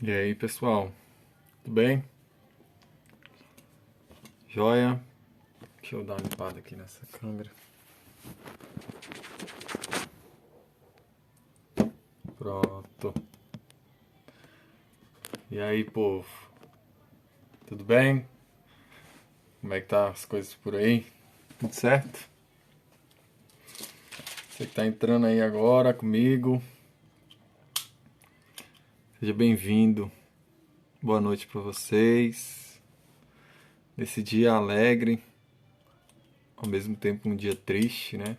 E aí, pessoal? Tudo bem? Joia? Deixa eu dar uma limpada aqui nessa câmera. Pronto. E aí, povo? Tudo bem? Como é que tá as coisas por aí? Tudo certo? Você que tá entrando aí agora comigo, seja bem-vindo. Boa noite pra vocês. Nesse dia alegre, ao mesmo tempo um dia triste, né?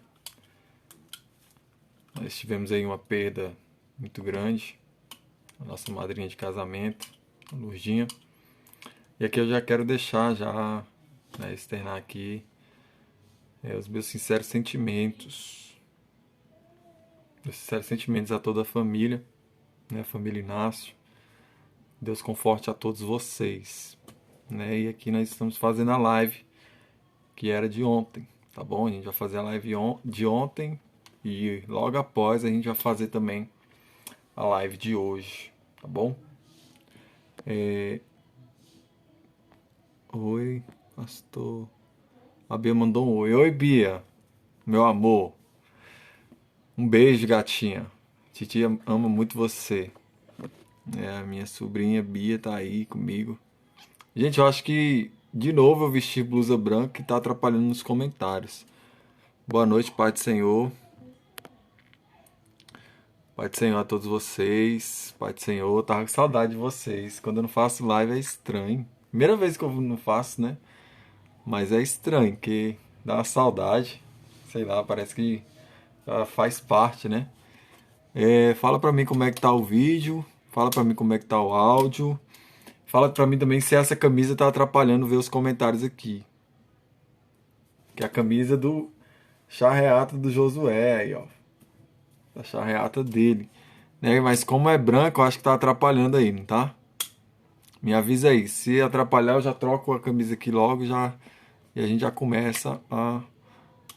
Nós tivemos aí uma perda muito grande. A nossa madrinha de casamento, a Lurdinha. E aqui eu já quero deixar, externar aqui os meus sinceros sentimentos. Meus sinceros sentimentos a toda a família, né? A família Inácio. Deus conforte a todos vocês. Né? E aqui nós estamos fazendo a live que era de ontem, tá bom? A gente vai fazer a live de ontem e logo após a gente vai fazer também a live de hoje, tá bom? Oi, pastor. A Bia mandou um oi. Oi, Bia, meu amor. Um beijo, gatinha. Titia ama muito você. A minha sobrinha Bia tá aí comigo. Gente, eu acho que de novo eu vesti blusa branca e tá atrapalhando nos comentários. Boa noite, Pai do Senhor. Pai do Senhor a todos vocês. Pai do Senhor, tava com saudade de vocês. Quando eu não faço live é estranho. Primeira vez que eu não faço, né? Mas é estranho, que dá uma saudade. Sei lá, parece que faz parte, né? Fala pra mim como é que tá o vídeo. Fala pra mim como é que tá o áudio. Fala pra mim também se essa camisa tá atrapalhando ver os comentários aqui. Que é a camisa do charreata do Josué aí, ó. Da charreata dele. Né? Mas como é branco, eu acho que tá atrapalhando aí, não tá? Me avisa aí. Se atrapalhar, eu já troco a camisa aqui logo já, e a gente já começa a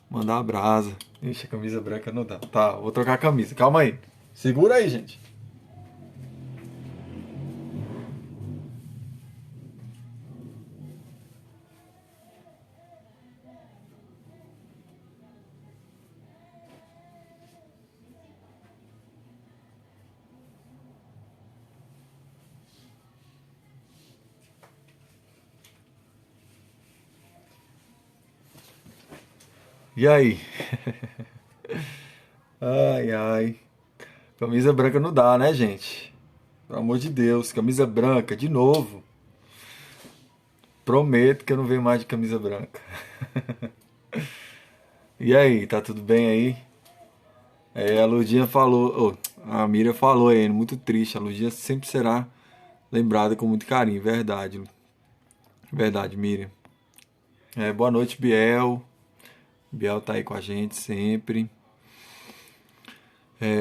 mandar a brasa. Ixi, a camisa branca não dá. Tá, vou trocar a camisa. Calma aí. Segura aí, gente. E aí? Ai, ai. Camisa branca não dá, né, gente? Pelo amor de Deus, camisa branca, de novo. Prometo que eu não venho mais de camisa branca. E aí, tá tudo bem aí? A Lurdinha falou, a Miriam falou aí, muito triste. A Lurdinha sempre será lembrada com muito carinho, verdade. Verdade, Miriam. Boa noite, Biel. Biel tá aí com a gente sempre.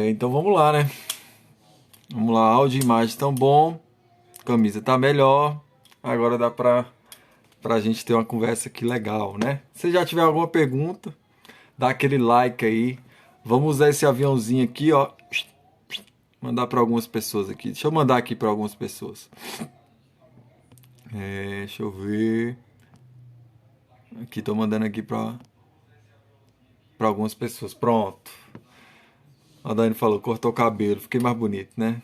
Então vamos lá, né? Vamos lá, áudio e imagem tão bom. Camisa tá melhor. Agora dá pra gente ter uma conversa aqui legal, né? Se já tiver alguma pergunta, dá aquele like aí. Vamos usar esse aviãozinho aqui, ó. Mandar para algumas pessoas aqui. Deixa eu mandar aqui para algumas pessoas. Deixa eu ver. Aqui tô mandando aqui para algumas pessoas. Pronto. A Dani falou, cortou o cabelo, fiquei mais bonito, né?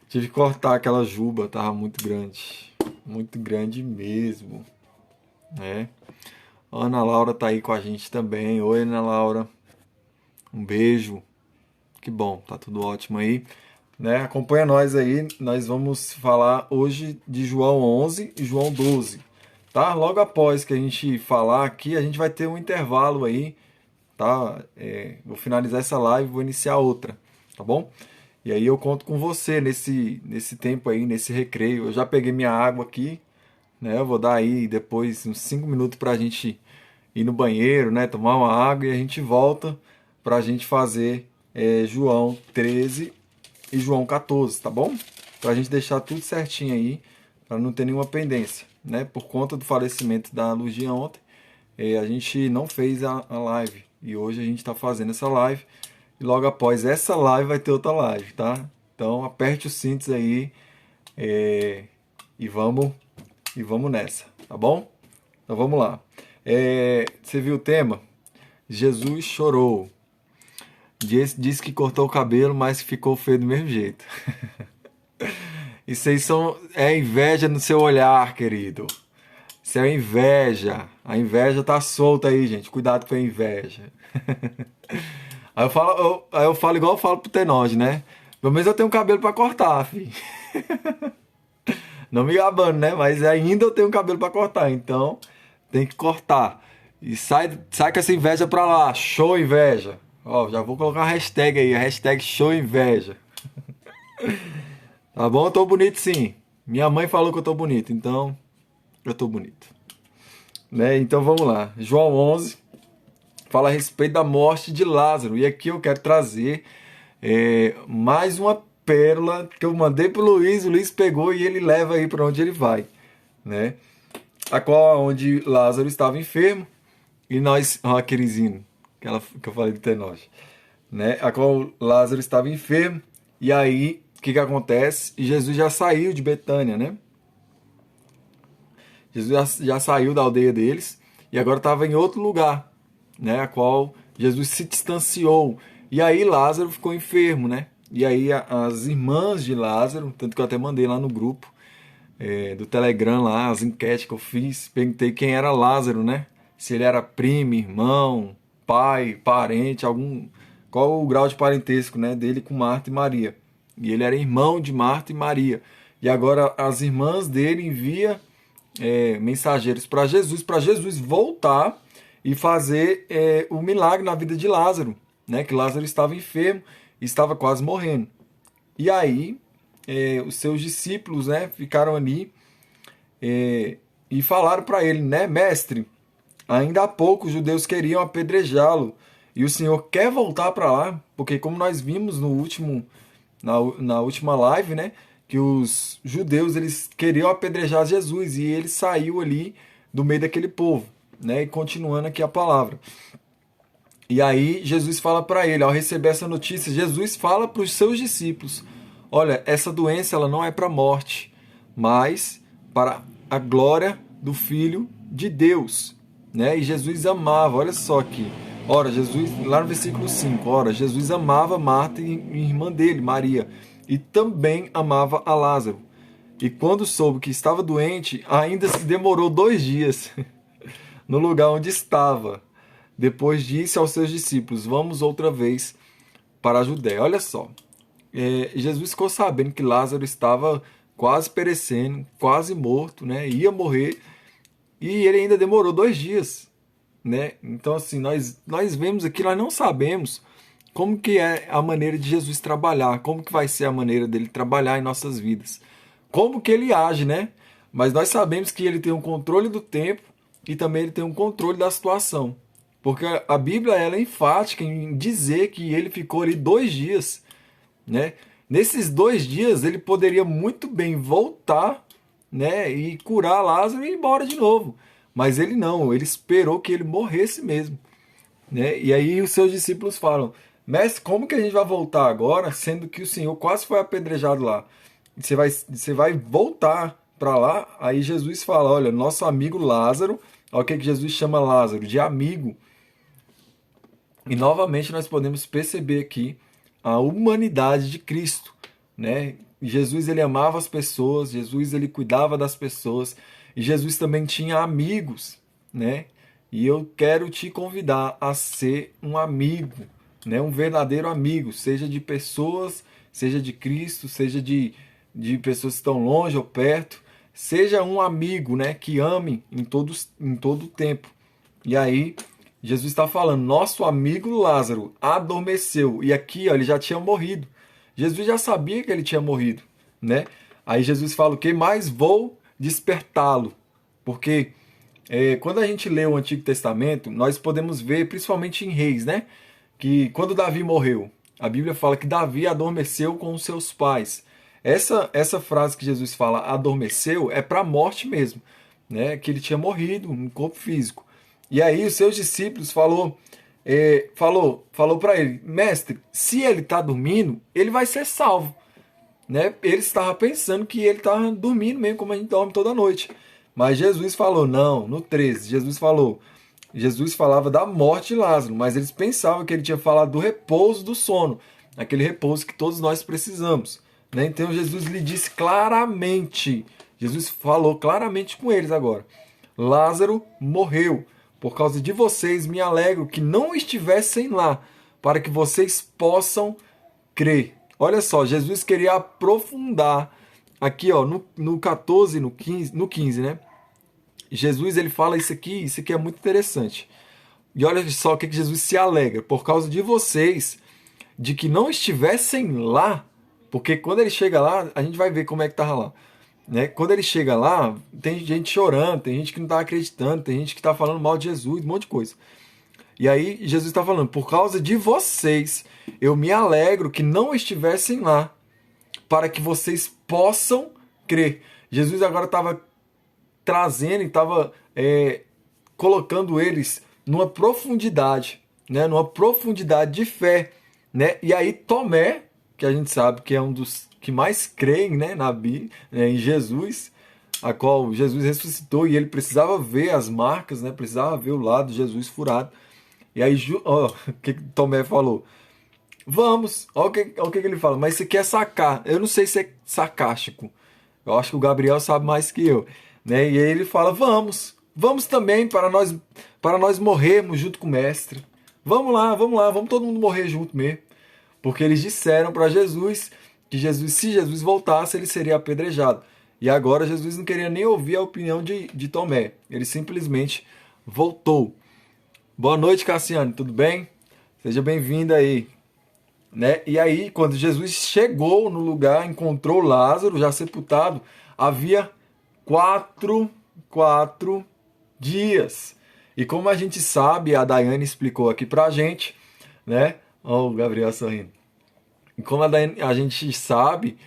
Tive que cortar aquela juba, tava muito grande. Muito grande mesmo, né? A Ana Laura tá aí com a gente também. Oi, Ana Laura. Um beijo. Que bom, tá tudo ótimo aí. Né? Acompanha nós aí, nós vamos falar hoje de João 11 e João 12. Tá? Logo após que a gente falar aqui, a gente vai ter um intervalo aí, tá? Vou finalizar essa live, vou iniciar outra, tá bom? E aí eu conto com você nesse tempo aí, nesse recreio. Eu já peguei minha água aqui, né? Eu vou dar aí depois uns 5 minutos pra gente ir no banheiro, né? Tomar uma água e a gente volta pra gente fazer João 13 e João 14, tá bom? Pra gente deixar tudo certinho aí, pra não ter nenhuma pendência, né? Por conta do falecimento da Lugia ontem, a gente não fez a live. E hoje a gente tá fazendo essa live. E logo após essa live vai ter outra live, tá? Então aperte os cintos aí e vamos nessa, tá bom? Então vamos lá. Você viu o tema? Jesus chorou. Disse que cortou o cabelo, mas ficou feio do mesmo jeito. Isso aí é inveja no seu olhar, querido. Isso é inveja. A inveja tá solta aí, gente. Cuidado com a inveja. Aí eu falo igual eu falo pro Tenóide, né? Pelo menos eu tenho cabelo pra cortar, filho. Não me gabando, né? Mas ainda eu tenho cabelo pra cortar, então tem que cortar. E sai com essa inveja pra lá. Show inveja. Ó, já vou colocar uma hashtag aí, a hashtag show inveja. Tá bom? Eu tô bonito sim. Minha mãe falou que eu tô bonito, então eu tô bonito. Né? Então vamos lá. João 11 fala a respeito da morte de Lázaro. E aqui eu quero trazer mais uma pérola que eu mandei pro Luiz. O Luiz pegou e ele leva aí para onde ele vai. Né? A qual onde Lázaro estava enfermo. E nós, aquelezinho, que eu falei do Tenóide, né? A qual Lázaro estava enfermo. E aí, o que acontece? E Jesus já saiu de Betânia, né? Jesus já saiu da aldeia deles e agora estava em outro lugar, né? A qual Jesus se distanciou. E aí Lázaro ficou enfermo, né? E aí as irmãs de Lázaro, tanto que eu até mandei lá no grupo do Telegram lá, as enquetes que eu fiz, perguntei quem era Lázaro, né? Se ele era primo, irmão, pai, parente, qual o grau de parentesco, né, dele com Marta e Maria. E ele era irmão de Marta e Maria. E agora as irmãs dele enviam mensageiros para Jesus voltar e fazer o milagre na vida de Lázaro, né? Que Lázaro estava enfermo e estava quase morrendo. E aí os seus discípulos, né, ficaram ali e falaram para ele, né, mestre, ainda há pouco os judeus queriam apedrejá-lo e o Senhor quer voltar para lá, porque como nós vimos na última live, né, que os judeus eles queriam apedrejar Jesus e ele saiu ali do meio daquele povo, né? E continuando aqui a palavra. E aí Jesus fala para ele, ao receber essa notícia, Jesus fala para os seus discípulos: olha, essa doença ela não é para a morte, mas para a glória do Filho de Deus, né? E Jesus amava, olha só aqui. Ora, Jesus, lá no versículo 5, ora, Jesus amava Marta e irmã dele, Maria, e também amava a Lázaro. E quando soube que estava doente, ainda se demorou 2 dias no lugar onde estava. Depois disse aos seus discípulos: vamos outra vez para a Judéia. Olha só, Jesus ficou sabendo que Lázaro estava quase perecendo, quase morto, né? Ia morrer, e ele ainda demorou 2 dias. Né? Então assim, nós vemos aqui, nós não sabemos como que é a maneira de Jesus trabalhar, como que vai ser a maneira dele trabalhar em nossas vidas, como que ele age, né? Mas nós sabemos que ele tem um controle do tempo e também ele tem um controle da situação, porque a Bíblia ela é enfática em dizer que ele ficou ali 2 dias, né? Nesses 2 dias ele poderia muito bem voltar, né, e curar Lázaro e ir embora de novo. Mas ele não, ele esperou que ele morresse mesmo, né? E aí os seus discípulos falam: mestre, como que a gente vai voltar agora, sendo que o Senhor quase foi apedrejado lá? Você vai voltar para lá? Aí Jesus fala: olha, nosso amigo Lázaro, olha o que Jesus chama Lázaro, de amigo. E novamente nós podemos perceber aqui a humanidade de Cristo, né? Jesus ele amava as pessoas, Jesus ele cuidava das pessoas, e Jesus também tinha amigos, né? E eu quero te convidar a ser um amigo, né? Um verdadeiro amigo, seja de pessoas, seja de Cristo, seja de pessoas que estão longe ou perto. Seja um amigo, né? Que ame em todo o tempo. E aí, Jesus está falando: nosso amigo Lázaro adormeceu. E aqui, ó, ele já tinha morrido. Jesus já sabia que ele tinha morrido, né? Aí Jesus fala o quê? Mas vou despertá-lo. Porque quando a gente lê o Antigo Testamento, nós podemos ver, principalmente em Reis, né? Que quando Davi morreu, a Bíblia fala que Davi adormeceu com os seus pais. Essa frase que Jesus fala, adormeceu, é para a morte mesmo, né? Que ele tinha morrido no corpo físico. E aí os seus discípulos falou para ele: mestre, se ele está dormindo, ele vai ser salvo. né? Ele estava pensando que ele estava dormindo mesmo, como a gente dorme toda noite. Mas Jesus falou, não, no 13, Jesus falava da morte de Lázaro, mas eles pensavam que ele tinha falado do repouso do sono, aquele repouso que todos nós precisamos, né? Então Jesus lhe disse claramente, Jesus falou claramente com eles agora, Lázaro morreu, por causa de vocês me alegro que não estivessem lá, para que vocês possam crer. Olha só, Jesus queria aprofundar aqui, ó, no 14, no 15, né? Jesus ele fala isso aqui é muito interessante. E olha só o que Jesus se alegra, por causa de vocês, de que não estivessem lá, porque quando ele chega lá, a gente vai ver como é que tava lá. Né? Quando ele chega lá, tem gente chorando, tem gente que não está acreditando, tem gente que está falando mal de Jesus, um monte de coisa. E aí Jesus está falando, por causa de vocês, eu me alegro que não estivessem lá, para que vocês possam crer. Jesus agora estava trazendo, estava colocando eles numa profundidade, né? Numa profundidade de fé. Né? E aí Tomé, que a gente sabe que é um dos que mais creem, né, na Bíblia, né, em Jesus, a qual Jesus ressuscitou e ele precisava ver as marcas, né, precisava ver o lado de Jesus furado. E aí, ó, o que Tomé falou? Vamos, olha o que ele fala, mas isso aqui é sacar. Eu não sei se é sarcástico. Eu acho que o Gabriel sabe mais que eu. Né? E aí ele fala, vamos também para nós morrermos junto com o mestre. Vamos lá, vamos todo mundo morrer junto mesmo. Porque eles disseram para Jesus que se Jesus voltasse, ele seria apedrejado. E agora Jesus não queria nem ouvir a opinião de Tomé. Ele simplesmente voltou. Boa noite, Cassiane, tudo bem? Seja bem-vinda aí. Né? E aí, quando Jesus chegou no lugar, encontrou Lázaro já sepultado, havia quatro dias. E como a gente sabe, a Daiane explicou aqui pra gente, né? Ó, o Gabriel sorrindo. E como a gente sabe,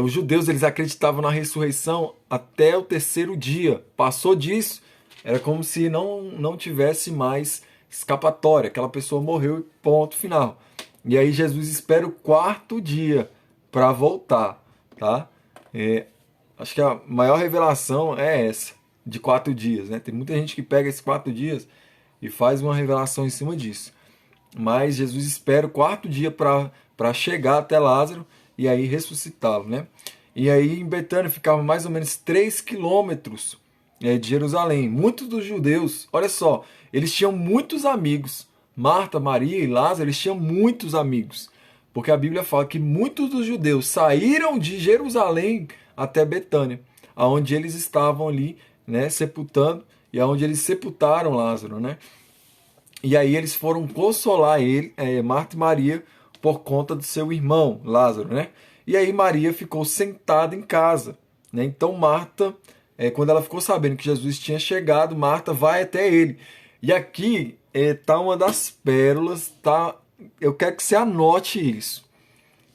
os judeus eles acreditavam na ressurreição até o terceiro dia. Passou disso, era como se não tivesse mais escapatória. Aquela pessoa morreu e ponto final. E aí Jesus espera o quarto dia para voltar, tá? Acho que a maior revelação é essa, de 4 dias, né? Tem muita gente que pega esses 4 dias e faz uma revelação em cima disso. Mas Jesus espera o quarto dia para chegar até Lázaro e aí ressuscitá-lo, né? E aí em Betânia ficava mais ou menos 3 quilômetros de Jerusalém. Muitos dos judeus, olha só, eles tinham muitos amigos. Marta, Maria e Lázaro, eles tinham muitos amigos. Porque a Bíblia fala que muitos dos judeus saíram de Jerusalém até Betânia, aonde eles estavam ali, né, sepultando, e aonde eles sepultaram Lázaro, né? E aí eles foram consolar ele, Marta e Maria, por conta do seu irmão, Lázaro, né? E aí Maria ficou sentada em casa, né? Então Marta, quando ela ficou sabendo que Jesus tinha chegado, Marta vai até ele. E aqui tá uma das pérolas, tá? Eu quero que você anote isso.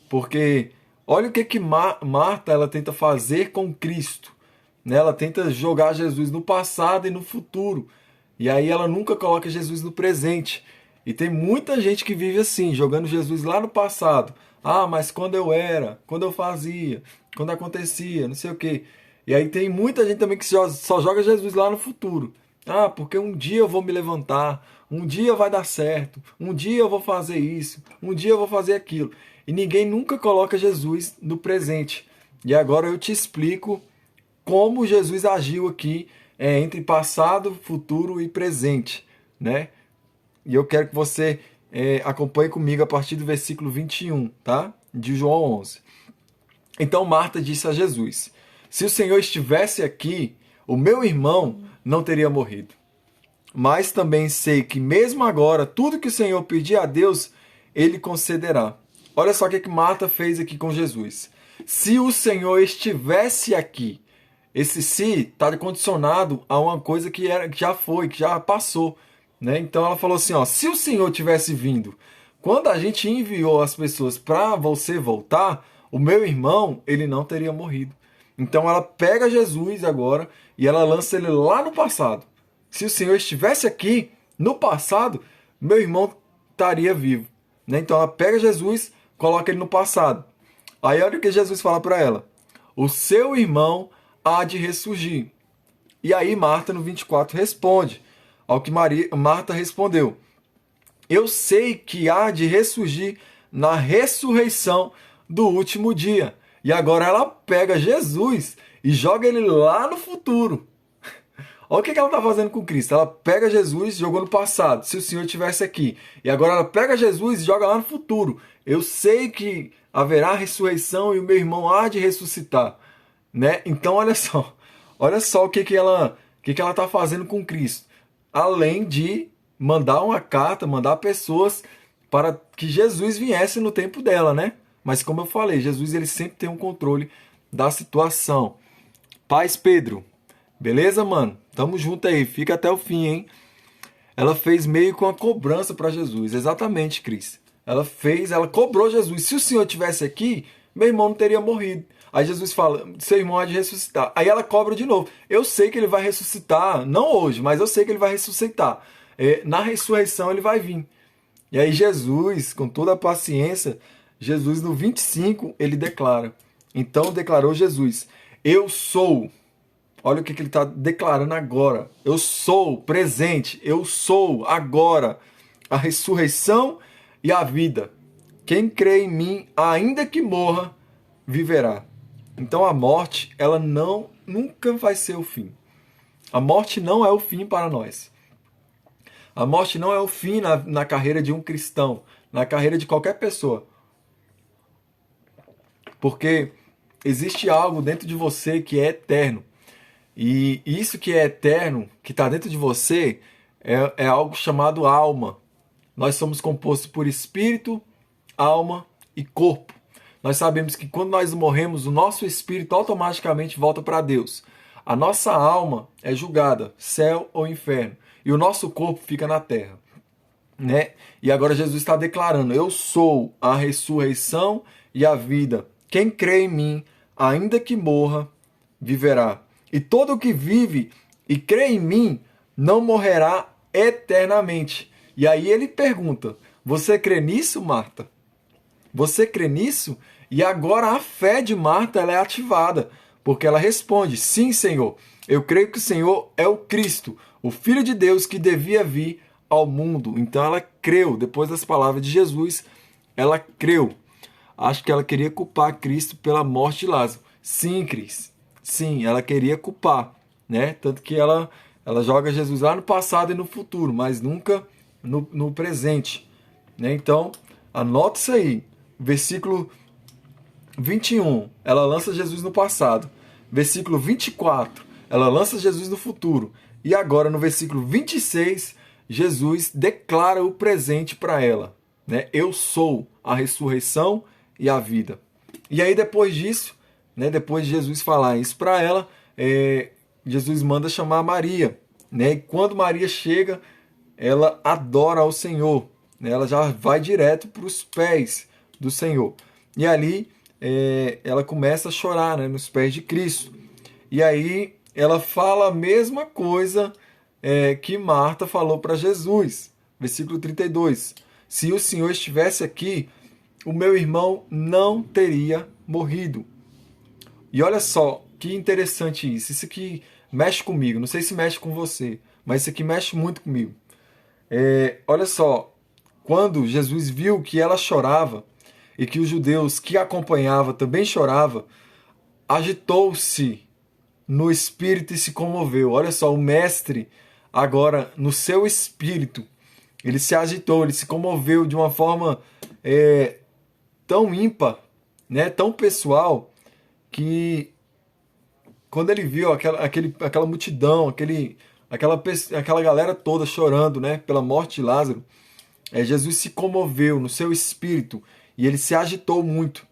Porque olha o que Marta ela tenta fazer com Cristo, né? Ela tenta jogar Jesus no passado e no futuro. E aí ela nunca coloca Jesus no presente. E tem muita gente que vive assim, jogando Jesus lá no passado. Ah, mas quando eu era, quando eu fazia, quando acontecia, não sei o quê. E aí tem muita gente também que só joga Jesus lá no futuro. Ah, porque um dia eu vou me levantar, um dia vai dar certo, um dia eu vou fazer isso, um dia eu vou fazer aquilo. E ninguém nunca coloca Jesus no presente. E agora eu te explico como Jesus agiu aqui entre passado, futuro e presente, né? E eu quero que você acompanhe comigo a partir do versículo 21, tá? De João 11. Então Marta disse a Jesus, se o Senhor estivesse aqui, o meu irmão não teria morrido. Mas também sei que mesmo agora, tudo que o Senhor pedir a Deus, Ele concederá. Olha só o que Marta fez aqui com Jesus. Se o Senhor estivesse aqui, esse se está condicionado a uma coisa que já foi, que já passou. Né? Então ela falou assim, ó, se o Senhor tivesse vindo, quando a gente enviou as pessoas para você voltar, o meu irmão, ele não teria morrido. Então ela pega Jesus agora e ela lança ele lá no passado. Se o Senhor estivesse aqui, no passado, meu irmão estaria vivo. Né? Então ela pega Jesus, coloca ele no passado. Aí olha o que Jesus fala para ela. O seu irmão há de ressurgir. E aí Marta, no 24, responde ao que Marta respondeu. Eu sei que há de ressurgir na ressurreição do último dia. E agora ela pega Jesus e joga ele lá no futuro. Olha o que ela está fazendo com Cristo. Ela pega Jesus e jogou no passado, se o Senhor estivesse aqui. E agora ela pega Jesus e joga lá no futuro. Eu sei que haverá ressurreição e o meu irmão há de ressuscitar. Né? Então olha só o que ela está fazendo com Cristo. Além de mandar uma carta, mandar pessoas para que Jesus viesse no tempo dela, né? Mas como eu falei, Jesus ele sempre tem um controle da situação. Paz, Pedro. Beleza, mano? Tamo junto aí. Fica até o fim, hein? Ela fez meio com a cobrança para Jesus. Exatamente, Cris. Ela cobrou Jesus. Se o Senhor tivesse aqui, meu irmão não teria morrido. Aí Jesus fala, seu irmão há de ressuscitar. Aí ela cobra de novo. Eu sei que ele vai ressuscitar, não hoje, mas eu sei que ele vai ressuscitar. Na ressurreição ele vai vir. E aí Jesus, com toda a paciência, Jesus no 25, ele declara. Então declarou Jesus, eu sou. Olha o que ele está declarando agora. Eu sou presente, eu sou agora a ressurreição e a vida. Quem crê em mim, ainda que morra, viverá. Então a morte, ela nunca vai ser o fim. A morte não é o fim para nós. A morte não é o fim na carreira de um cristão, na carreira de qualquer pessoa. Porque existe algo dentro de você que é eterno. E isso que é eterno, que está dentro de você, é algo chamado alma. Nós somos compostos por espírito, alma e corpo. Nós sabemos que quando nós morremos, o nosso espírito automaticamente volta para Deus. A nossa alma é julgada, céu ou inferno. E o nosso corpo fica na terra. Né? E agora Jesus está declarando, eu sou a ressurreição e a vida. Quem crê em mim, ainda que morra, viverá. E todo o que vive e crê em mim, não morrerá eternamente. E aí ele pergunta, você crê nisso, Marta? Você crê nisso? E agora a fé de Marta ela é ativada, porque ela responde, sim, Senhor, eu creio que o Senhor é o Cristo, o Filho de Deus que devia vir ao mundo. Então ela creu, depois das palavras de Jesus, ela creu. Acho que ela queria culpar Cristo pela morte de Lázaro. Sim, Cris, sim, ela queria culpar, né? Tanto que ela joga Jesus lá no passado e no futuro, mas nunca no presente. Né? Então, anota isso aí. Versículo 21, ela lança Jesus no passado. Versículo 24, ela lança Jesus no futuro. E agora, no versículo 26, Jesus declara o presente para ela. Né? Eu sou a ressurreição e a vida. E aí, depois disso, né, depois de Jesus falar isso para ela, Jesus manda chamar Maria. Né? E quando Maria chega, ela adora ao Senhor. Né? Ela já vai direto para os pés do Senhor. E ali ela começa a chorar, né, nos pés de Cristo. E aí ela fala a mesma coisa que Marta falou para Jesus. Versículo 32. Se o Senhor estivesse aqui, o meu irmão não teria morrido. E olha só, que interessante isso. Isso aqui mexe comigo. Não sei se mexe com você, mas isso aqui mexe muito comigo. Olha só, quando Jesus viu que ela chorava e que os judeus que a acompanhavam também choravam, agitou-se no espírito e se comoveu. Olha só, o mestre agora no seu espírito, ele se agitou, ele se comoveu de uma forma tão ímpar, né, tão pessoal, que quando ele viu aquela multidão, aquela galera toda chorando, né, pela morte de Lázaro, Jesus se comoveu no seu espírito e ele se agitou muito.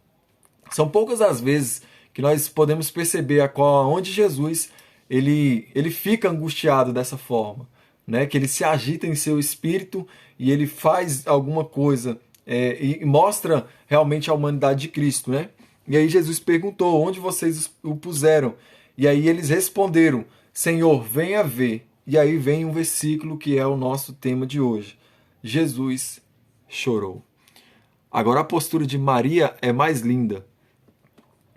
São poucas as vezes que nós podemos perceber onde Jesus ele fica angustiado dessa forma, né? Que ele se agita em seu espírito e ele faz alguma coisa e mostra realmente a humanidade de Cristo, né? E aí Jesus perguntou, onde vocês o puseram? E aí eles responderam, Senhor, venha ver. E aí vem um versículo que é o nosso tema de hoje. Jesus chorou. Agora a postura de Maria é mais linda.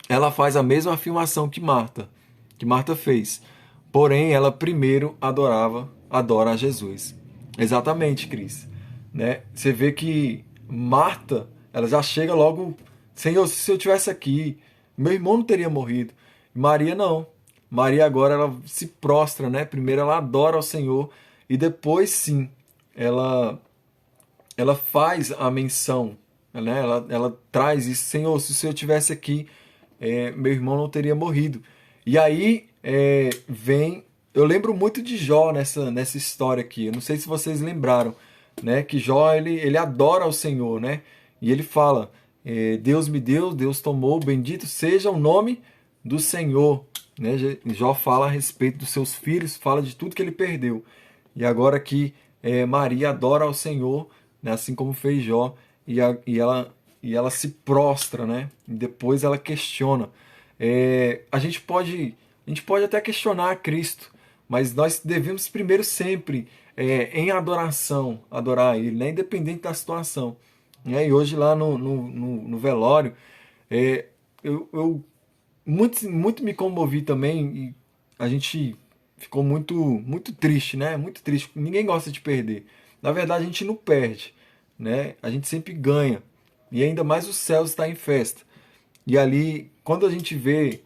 ela faz a mesma afirmação que Marta fez. Porém, ela primeiro adora a Jesus. Exatamente, Cris. Né? Você vê que Marta, ela já chega logo, Senhor, se eu tivesse aqui, meu irmão não teria morrido. Maria não. Maria agora ela se prostra, né? Primeiro ela adora ao Senhor e depois sim, ela faz a menção, né? Ela traz isso, Senhor, se o Senhor tivesse aqui, meu irmão não teria morrido. E aí vem, eu lembro muito de Jó nessa história aqui. Eu não sei se vocês lembraram, né? Que Jó ele adora ao Senhor, né? E ele fala: Deus me deu, Deus tomou, bendito seja o nome do Senhor. Né? Jó fala a respeito dos seus filhos, fala de tudo que ele perdeu. E agora aqui Maria adora ao Senhor, né? Assim como fez Jó, e ela se prostra, né? E depois ela questiona. A gente pode até questionar a Cristo, mas nós devemos primeiro sempre, em adoração, adorar a Ele, né? Independente da situação. E hoje lá no velório, eu muito me comovi também e a gente ficou muito triste, né? Muito triste. Ninguém gosta de perder. Na verdade, a gente não perde, né? A gente sempre ganha. E ainda mais o céu está em festa. E ali, quando a gente vê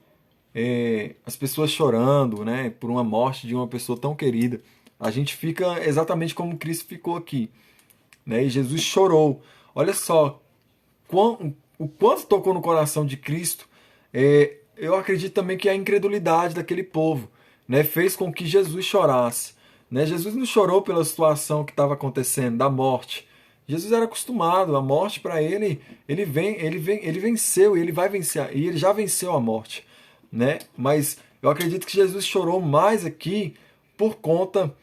as pessoas chorando, né, por uma morte de uma pessoa tão querida, a gente fica exatamente como Cristo ficou aqui, né? E Jesus chorou. Olha só o quanto tocou no coração de Cristo. Eu acredito também que a incredulidade daquele povo, né, fez com que Jesus chorasse. Né? Jesus não chorou pela situação que estava acontecendo, da morte. Jesus era acostumado, a morte para ele, ele venceu e ele vai vencer, e ele já venceu a morte, né? Mas eu acredito que Jesus chorou mais aqui por conta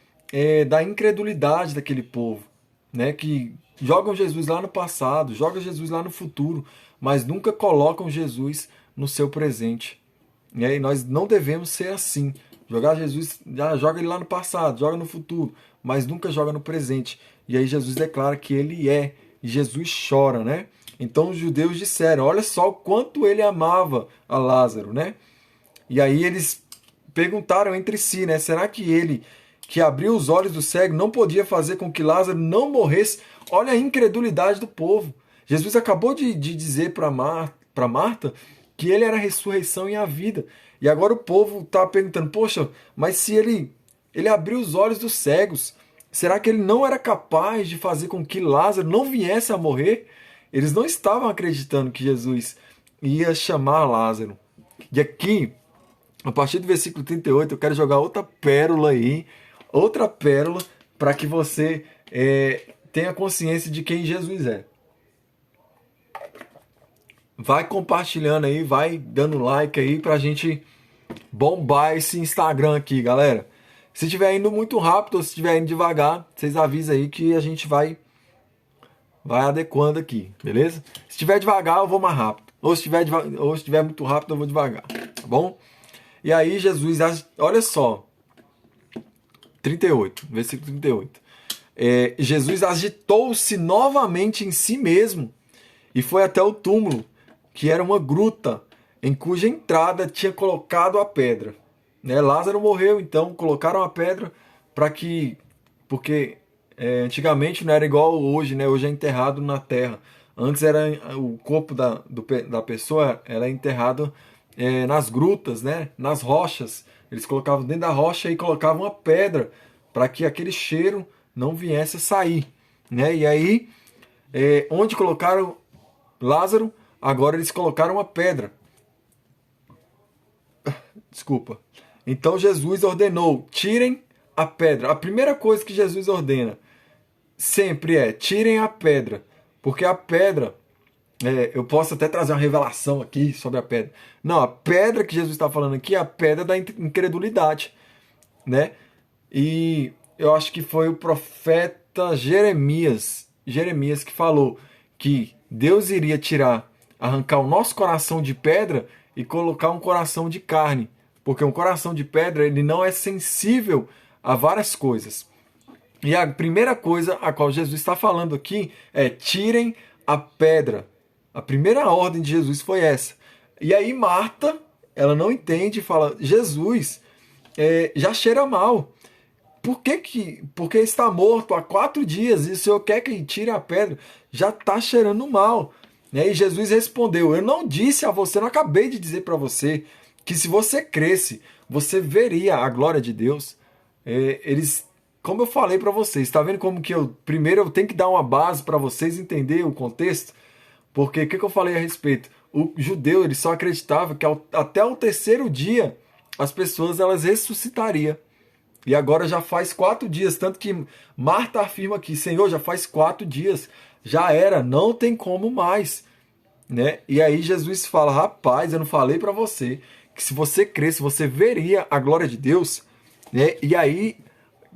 da incredulidade daquele povo, né? Que jogam Jesus lá no passado, jogam Jesus lá no futuro, mas nunca colocam Jesus no seu presente. E nós não devemos ser assim. Jogar Jesus, já joga ele lá no passado, joga no futuro, mas nunca joga no presente. E aí Jesus declara que ele é, e Jesus chora, né? Então os judeus disseram: olha só o quanto ele amava a Lázaro, né? E aí eles perguntaram entre si, né? Será que ele, que abriu os olhos do cego, não podia fazer com que Lázaro não morresse? Olha a incredulidade do povo. Jesus acabou de dizer para Marta que ele era a ressurreição e a vida. E agora o povo está perguntando: poxa, mas se ele abriu os olhos dos cegos, será que ele não era capaz de fazer com que Lázaro não viesse a morrer? Eles não estavam acreditando que Jesus ia chamar Lázaro. E aqui, a partir do versículo 38, eu quero jogar outra pérola aí, outra pérola, para que você tenha consciência de quem Jesus é. Vai compartilhando aí, vai dando like aí pra gente bombar esse Instagram aqui, galera. Se estiver indo muito rápido ou se estiver indo devagar, vocês avisam aí que a gente vai adequando aqui, beleza? Se estiver devagar, eu vou mais rápido. Ou se estiver muito rápido, eu vou devagar, tá bom? E aí Jesus, olha só, 38, versículo 38. Jesus agitou-se novamente em si mesmo e foi até o túmulo, que era uma gruta, em cuja entrada tinha colocado a pedra. Né? Lázaro morreu, então colocaram a pedra porque antigamente não era igual hoje, né? Hoje é enterrado na terra. Antes era o corpo da pessoa era enterrado nas grutas, né? Nas rochas. Eles colocavam dentro da rocha e colocavam a pedra para que aquele cheiro não viesse a sair. Né? E aí, onde colocaram Lázaro, agora eles colocaram uma pedra. Desculpa. Então Jesus ordenou: tirem a pedra. A primeira coisa que Jesus ordena sempre tirem a pedra. Porque a pedra, eu posso até trazer uma revelação aqui sobre a pedra. Não, a pedra que Jesus está falando aqui é a pedra da incredulidade. Né? E eu acho que foi o profeta Jeremias que falou que Deus iria arrancar o nosso coração de pedra e colocar um coração de carne. Porque um coração de pedra, ele não é sensível a várias coisas. E a primeira coisa a qual Jesus está falando aqui é: tirem a pedra. A primeira ordem de Jesus foi essa. E aí Marta, ela não entende e fala, Jesus, já cheira mal. Porque está morto há 4 dias e o Senhor quer que tire a pedra? Já está cheirando mal. E Jesus respondeu, eu não disse a você, não acabei de dizer para você, que se você cresce, você veria a glória de Deus. Como eu falei para vocês, está vendo como que primeiro eu tenho que dar uma base para vocês entenderem o contexto? Porque o que eu falei a respeito? O judeu ele só acreditava que até o terceiro dia as pessoas elas ressuscitariam. E agora já faz 4 dias, tanto que Marta afirma aqui, Senhor, já faz 4 dias, já era, não tem como mais, né? E aí Jesus fala, rapaz, eu não falei para você que se você cresce, você veria a glória de Deus, né? E aí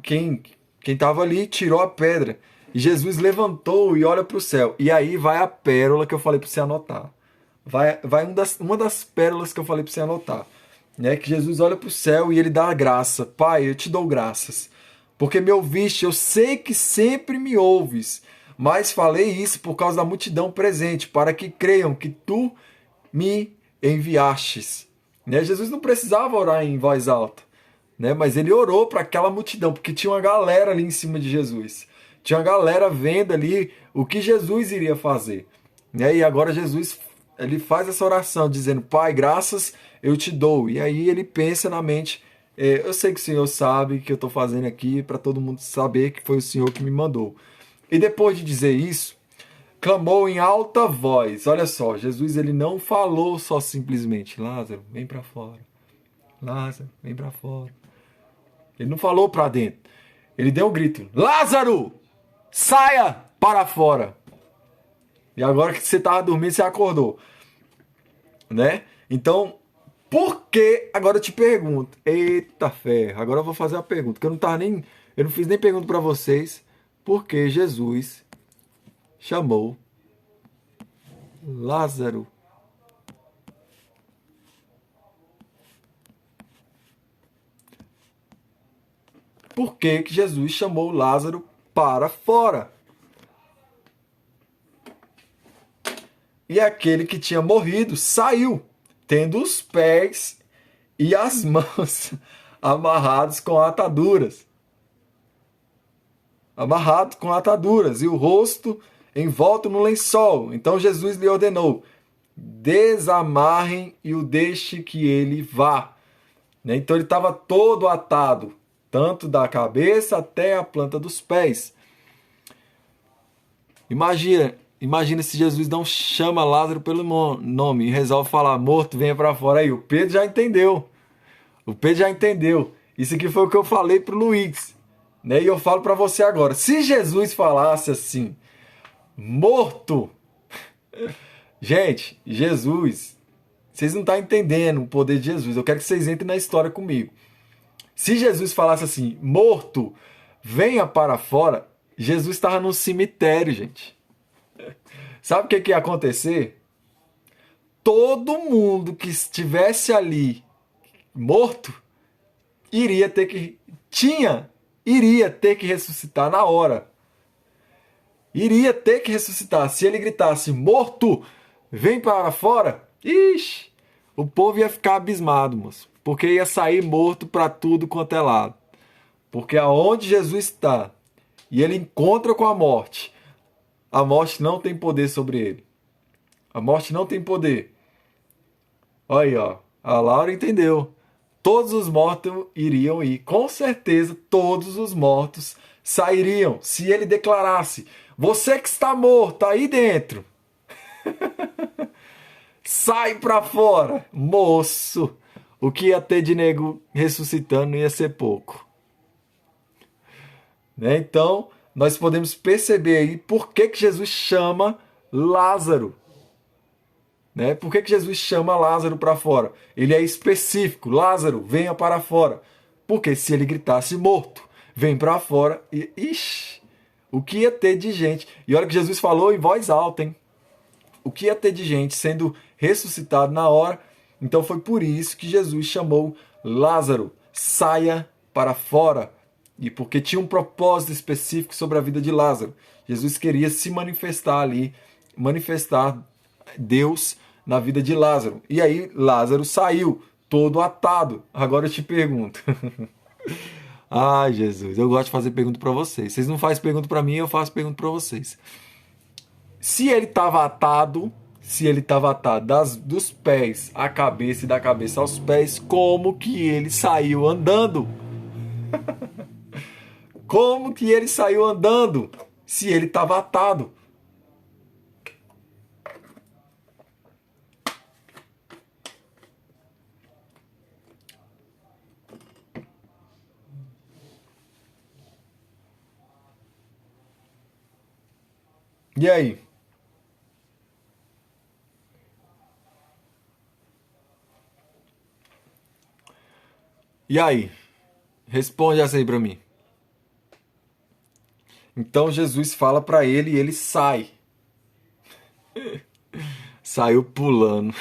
quem estava ali tirou a pedra. E Jesus levantou e olha para o céu. E aí vai a pérola que eu falei para você anotar. Vai uma das pérolas que eu falei para você anotar. Né? Que Jesus olha para o céu e ele dá a graça. Pai, eu te dou graças. Porque me ouviste, eu sei que sempre me ouves. Mas falei isso por causa da multidão presente, para que creiam que tu me enviastes. Né? Jesus não precisava orar em voz alta. Né? Mas ele orou para aquela multidão, porque tinha uma galera ali em cima de Jesus. Tinha uma galera vendo ali o que Jesus iria fazer. Né? E agora Jesus ele faz essa oração dizendo, Pai, graças eu te dou. E aí ele pensa na mente, eu sei que o Senhor sabe que eu estou fazendo aqui para todo mundo saber que foi o Senhor que me mandou. E depois de dizer isso, clamou em alta voz. Olha só, Jesus ele não falou só simplesmente, Lázaro, vem para fora. Lázaro, vem para fora. Ele não falou para dentro. Ele deu um grito, Lázaro, saia para fora. E agora que você estava dormindo, você acordou. Né? Então, por que? Agora eu te pergunto. Eita ferro, agora eu vou fazer uma pergunta. Que eu não fiz nem pergunta para vocês. Por que Jesus chamou Lázaro? Por que Jesus chamou Lázaro para fora? E aquele que tinha morrido saiu, tendo os pés e as mãos amarrados com ataduras. Amarrado com ataduras, e o rosto envolto no lençol. Então Jesus lhe ordenou, desamarrem e o deixe que ele vá. Então ele estava todo atado, tanto da cabeça até a planta dos pés. Imagina se Jesus não chama Lázaro pelo nome e resolve falar, morto, venha para fora. Aí o Pedro já entendeu. Isso aqui foi o que eu falei para o Luiz. Né? E eu falo para você agora. Se Jesus falasse assim, morto... Gente, Jesus... Vocês não estão entendendo o poder de Jesus. Eu quero que vocês entrem na história comigo. Se Jesus falasse assim, morto, venha para fora, Jesus estava no cemitério, gente. Sabe o que ia acontecer? Todo mundo que estivesse ali morto iria ter que ressuscitar na hora. Iria ter que ressuscitar. Se ele gritasse, morto, vem para fora, ixi, o povo ia ficar abismado, moço. Porque ia sair morto para tudo quanto é lado. Porque aonde Jesus está e ele encontra com a morte não tem poder sobre ele. A morte não tem poder. Olha aí, ó. A Laura entendeu. Todos os mortos iriam ir. Com certeza, todos os mortos sairiam. Se ele declarasse, você que está morto aí dentro, sai para fora. Moço, o que ia ter de nego ressuscitando ia ser pouco. Né? Então, nós podemos perceber aí por que Jesus chama Lázaro. Né? Por que Jesus chama Lázaro para fora? Ele é específico. Lázaro, venha para fora. Porque se ele gritasse morto, vem para fora. Ixi, o que ia ter de gente? E olha que Jesus falou em voz alta, hein? O que ia ter de gente sendo ressuscitado na hora. Então foi por isso que Jesus chamou Lázaro. Saia para fora. E porque tinha um propósito específico sobre a vida de Lázaro. Jesus queria se manifestar ali, manifestar Deus na vida de Lázaro. E aí Lázaro saiu, todo atado. Agora eu te pergunto. Ai, Jesus, eu gosto de fazer pergunta para vocês. Vocês não fazem pergunta para mim, eu faço pergunta para vocês. Se ele estava atado, se ele estava atado dos pés à cabeça e da cabeça aos pés, como que ele saiu andando? Como que ele saiu andando se ele estava atado? E aí? E aí? Responde essa aí para mim. Então Jesus fala para ele e ele sai. Saiu pulando.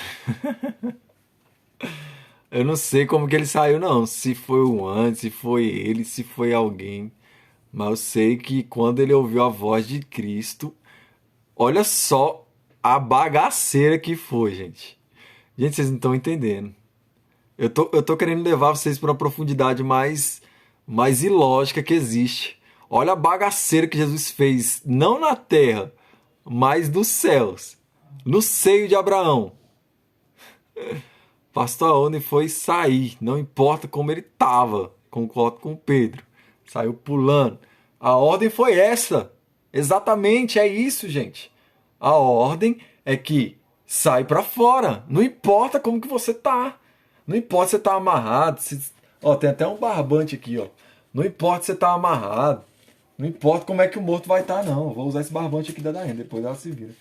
Eu não sei como que ele saiu, não. Se foi o anjo, se foi ele, se foi alguém. Mas eu sei que quando ele ouviu a voz de Cristo, olha só a bagaceira que foi, gente. Gente, vocês não estão entendendo. Eu tô querendo levar vocês para uma profundidade mais ilógica que existe. Olha a bagaceira que Jesus fez, não na terra, mas nos céus, no seio de Abraão. Pastor Aone foi sair, não importa como ele estava, concordo com o Pedro. Saiu pulando. A ordem foi essa. Exatamente, é isso, gente. A ordem é que sai para fora. Não importa como que você tá. Não importa se você tá amarrado. Ó, tem até um barbante aqui, ó. Não importa se você tá amarrado. Não importa como é que o morto vai estar, não. Vou usar esse barbante aqui da Daiane, depois ela se vira.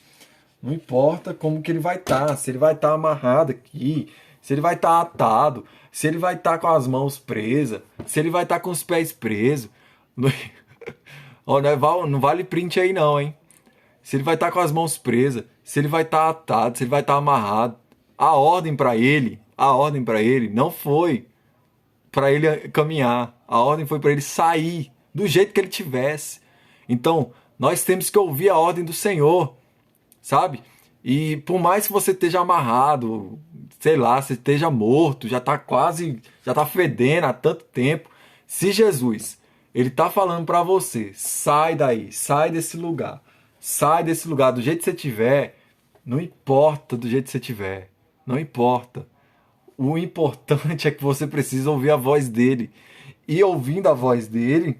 Não importa como que ele vai estar. Se ele vai estar amarrado aqui, se ele vai estar atado, se ele vai estar com as mãos presas, se ele vai estar com os pés presos. Não, ó, não vale print aí não, hein? Se ele vai estar com as mãos presas, se ele vai estar atado, se ele vai estar amarrado. A ordem para ele não foi para ele caminhar. A ordem foi para ele sair do jeito que ele tivesse. Então, nós temos que ouvir a ordem do Senhor, sabe? E por mais que você esteja amarrado, sei lá, você esteja morto, já tá fedendo há tanto tempo, se Jesus, ele tá falando para você, sai daí, sai desse lugar do jeito que você tiver, não importa do jeito que você tiver, não importa. O importante é que você precisa ouvir a voz dele. E ouvindo a voz dele,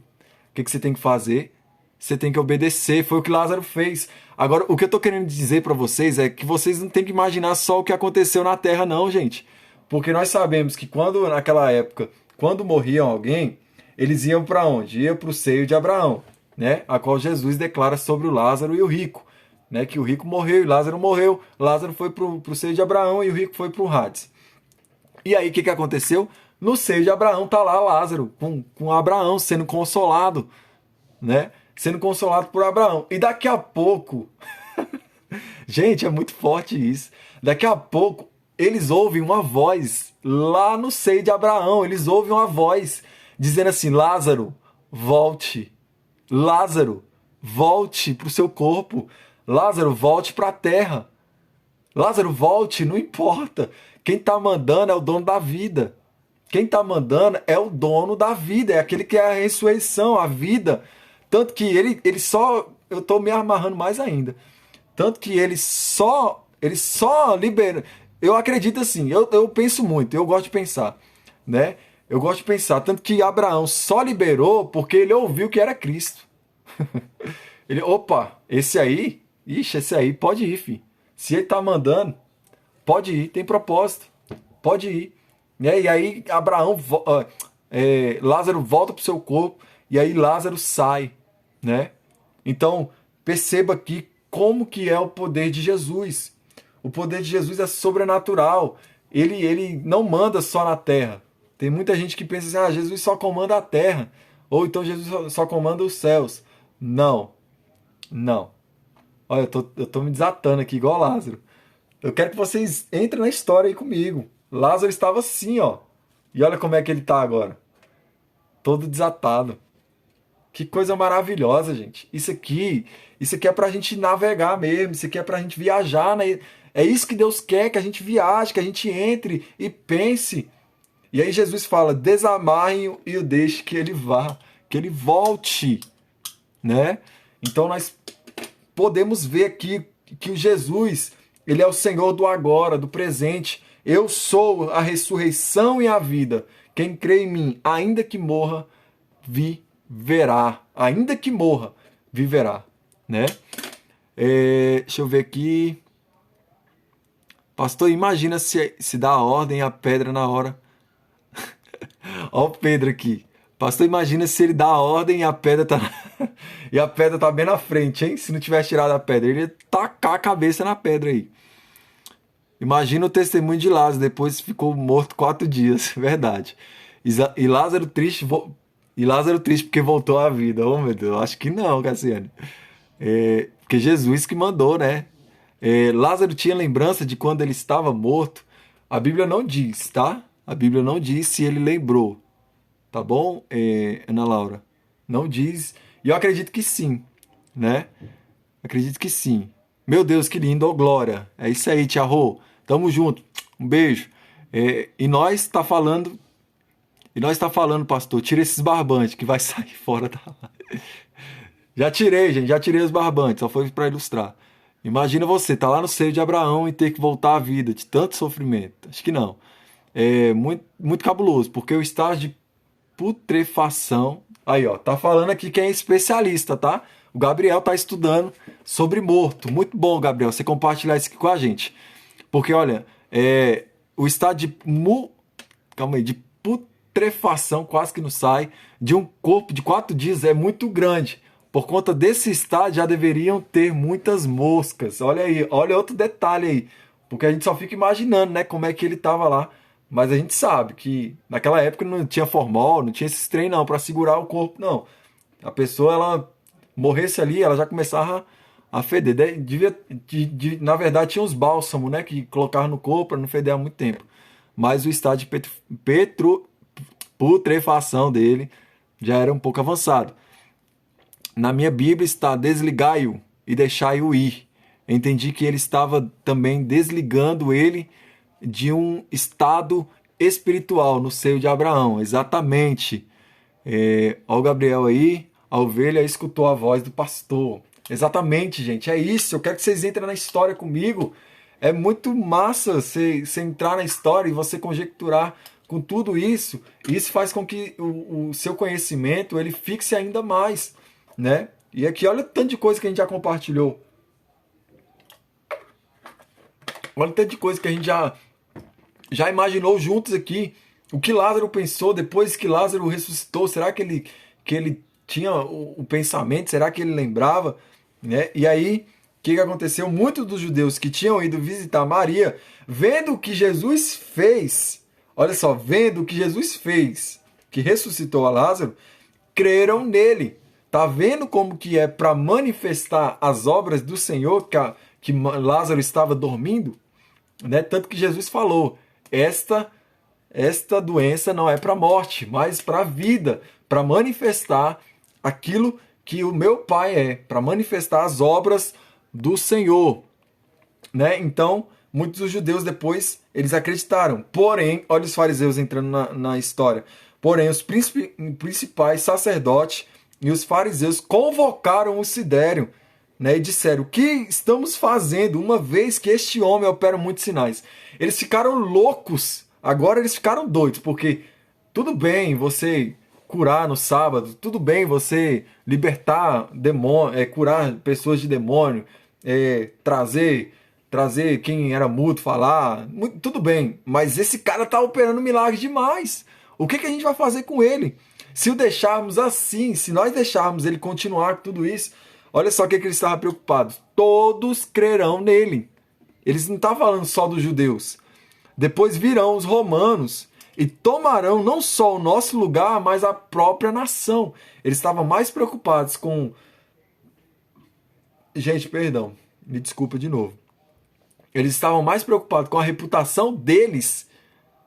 o que você tem que fazer? Você tem que obedecer. Foi o que Lázaro fez. Agora, o que eu tô querendo dizer para vocês é que vocês não tem que imaginar só o que aconteceu na Terra, não, gente. Porque nós sabemos que naquela época, quando morriam alguém, eles iam para onde? Iam para o seio de Abraão, né? A qual Jesus declara sobre o Lázaro e o rico, né? Que o rico morreu e Lázaro morreu. Lázaro foi para o seio de Abraão e o rico foi para o Hades. E aí, o que aconteceu? No seio de Abraão tá lá Lázaro, com Abraão sendo consolado, né? Sendo consolado por Abraão. E daqui a pouco, gente, é muito forte isso. Daqui a pouco, eles ouvem uma voz lá no seio de Abraão. Eles ouvem uma voz dizendo assim: Lázaro, volte. Lázaro, volte para o seu corpo. Lázaro, volte para a terra. Lázaro, volte, não importa. Quem está mandando é o dono da vida. Quem está mandando é o dono da vida, é aquele que é a ressurreição, a vida. Tanto que ele só... Eu estou me amarrando mais ainda. Tanto que ele só libera... Eu acredito assim, eu penso muito, eu gosto de pensar, né? Eu gosto de pensar, tanto que Abraão só liberou porque ele ouviu que era Cristo. Opa, esse aí pode ir, filho. Se ele tá mandando, pode ir, tem propósito, pode ir. E aí Lázaro volta pro seu corpo e aí Lázaro sai, né? Então, perceba aqui como que é o poder de Jesus. O poder de Jesus é sobrenatural. Ele não manda só na terra. Tem muita gente que pensa assim, Jesus só comanda a terra. Ou então Jesus só comanda os céus. Não. Não. Olha, eu tô me desatando aqui, igual Lázaro. Eu quero que vocês entrem na história aí comigo. Lázaro estava assim, ó. E olha como é que ele tá agora. Todo desatado. Que coisa maravilhosa, gente. Isso aqui é pra gente navegar mesmo. Isso aqui é pra gente viajar, né? É isso que Deus quer, que a gente viaje, que a gente entre e pense. E aí Jesus fala, desamarre-o e o deixe que ele vá, que ele volte, né? Então nós podemos ver aqui que o Jesus, ele é o Senhor do agora, do presente. Eu sou a ressurreição e a vida. Quem crê em mim, ainda que morra, viverá. Ainda que morra, viverá, né? Deixa eu ver aqui. Pastor, imagina se dá ordem à pedra na hora. Ó o Pedro aqui. Pastor, imagina se ele dá a ordem e a pedra tá e a pedra tá bem na frente, hein? Se não tivesse tirado a pedra, ele ia tacar a cabeça na pedra aí. Imagina o testemunho de Lázaro, depois ficou morto 4 dias, verdade. E Lázaro triste, porque voltou à vida. Oh, meu Deus, acho que não, Cassiane. Porque Jesus que mandou, né? Lázaro tinha lembrança de quando ele estava morto. A Bíblia não diz, tá? A Bíblia não diz se ele lembrou. Tá bom, Ana Laura? Não diz. E eu acredito que sim, né? Acredito que sim. Meu Deus, que lindo, oh, glória. É isso aí, Tia Rô. Tamo junto. Um beijo. E nós tá falando, pastor, tira esses barbantes que vai sair fora da live. Já tirei, gente, já tirei os barbantes, só foi para ilustrar. Imagina você, tá lá no seio de Abraão e ter que voltar à vida de tanto sofrimento. Acho que não. É muito, muito cabuloso, porque o estágio de putrefação... Aí, ó, tá falando aqui quem é especialista, tá? O Gabriel tá estudando sobre morto. Muito bom, Gabriel, você compartilhar isso aqui com a gente. Porque, olha, o estado de de putrefação, quase que não sai, de um corpo de 4 dias é muito grande. Por conta desse estado, já deveriam ter muitas moscas. Olha aí, olha outro detalhe aí. Porque a gente só fica imaginando, né, como é que ele estava lá. Mas a gente sabe que naquela época não tinha formol, não tinha esses trem não, para segurar o corpo, não. A pessoa, ela morresse ali, ela já começava a feder. Na verdade, tinha uns bálsamos, né, que colocavam no corpo para não feder há muito tempo. Mas o estado de putrefação dele já era um pouco avançado. Na minha Bíblia está desligai-o e deixai-o ir. Entendi que ele estava também desligando ele de um estado espiritual no seio de Abraão. Exatamente. Ó o Gabriel aí, a ovelha escutou a voz do pastor. Exatamente, gente. É isso. Eu quero que vocês entrem na história comigo. É muito massa você entrar na história e você conjecturar com tudo isso. Isso faz com que o seu conhecimento ele fixe ainda mais, né? E aqui olha o tanto de coisa que a gente já compartilhou. Olha o tanto de coisa que a gente já imaginou juntos aqui. O que Lázaro pensou depois que Lázaro ressuscitou. Será que ele tinha o pensamento? Será que ele lembrava? Né? E aí, o que aconteceu? Muitos dos judeus que tinham ido visitar Maria, vendo o que Jesus fez, olha só, vendo o que Jesus fez, que ressuscitou a Lázaro, creram nele. Tá vendo como que é para manifestar as obras do Senhor que Lázaro estava dormindo? Né? Tanto que Jesus falou, esta doença não é para a morte, mas para a vida, para manifestar aquilo que o meu Pai é, para manifestar as obras do Senhor. Né? Então, muitos dos judeus depois, eles acreditaram. Porém, olha os fariseus entrando na história. Porém, os principais sacerdotes e os fariseus convocaram o Sidério, né, e disseram, o que estamos fazendo uma vez que este homem opera muitos sinais? Eles ficaram loucos, agora eles ficaram doidos, porque tudo bem você curar no sábado, tudo bem você libertar demônio, curar pessoas de demônio, trazer quem era mudo falar, tudo bem, mas esse cara tá operando milagre demais. O que a gente vai fazer com ele? Se o deixarmos assim, se nós deixarmos ele continuar com tudo isso, olha só o que eles estavam preocupados. Todos crerão nele. Eles não estavam falando só dos judeus. Depois virão os romanos e tomarão não só o nosso lugar, mas a própria nação. Eles estavam mais preocupados com... Gente, perdão. Me desculpa de novo. Eles estavam mais preocupados com a reputação deles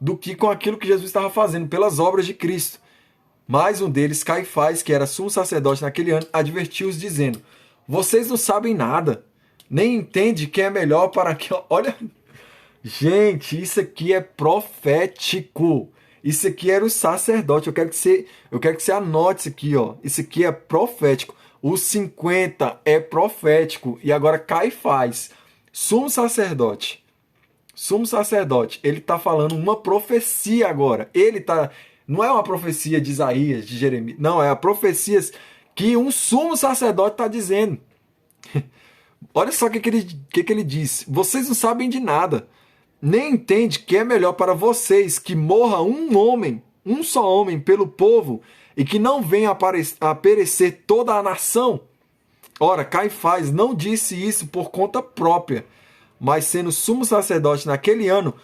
do que com aquilo que Jesus estava fazendo pelas obras de Cristo. Mais um deles, Caifás, que era sumo sacerdote naquele ano, advertiu-os dizendo, vocês não sabem nada, nem entende que é melhor para que... Olha, gente, isso aqui é profético. Isso aqui era o sacerdote. Eu quero que você anote isso aqui, ó. Isso aqui é profético. O 50 é profético. E agora Caifás, sumo sacerdote. Sumo sacerdote, ele está falando uma profecia agora. Não é uma profecia de Isaías, de Jeremias. Não, é a profecia que um sumo sacerdote está dizendo. Olha só o que ele diz. Vocês não sabem de nada. Nem entende que é melhor para vocês que morra um homem, um só homem pelo povo, e que não venha a perecer toda a nação. Ora, Caifás não disse isso por conta própria, mas sendo sumo sacerdote naquele ano,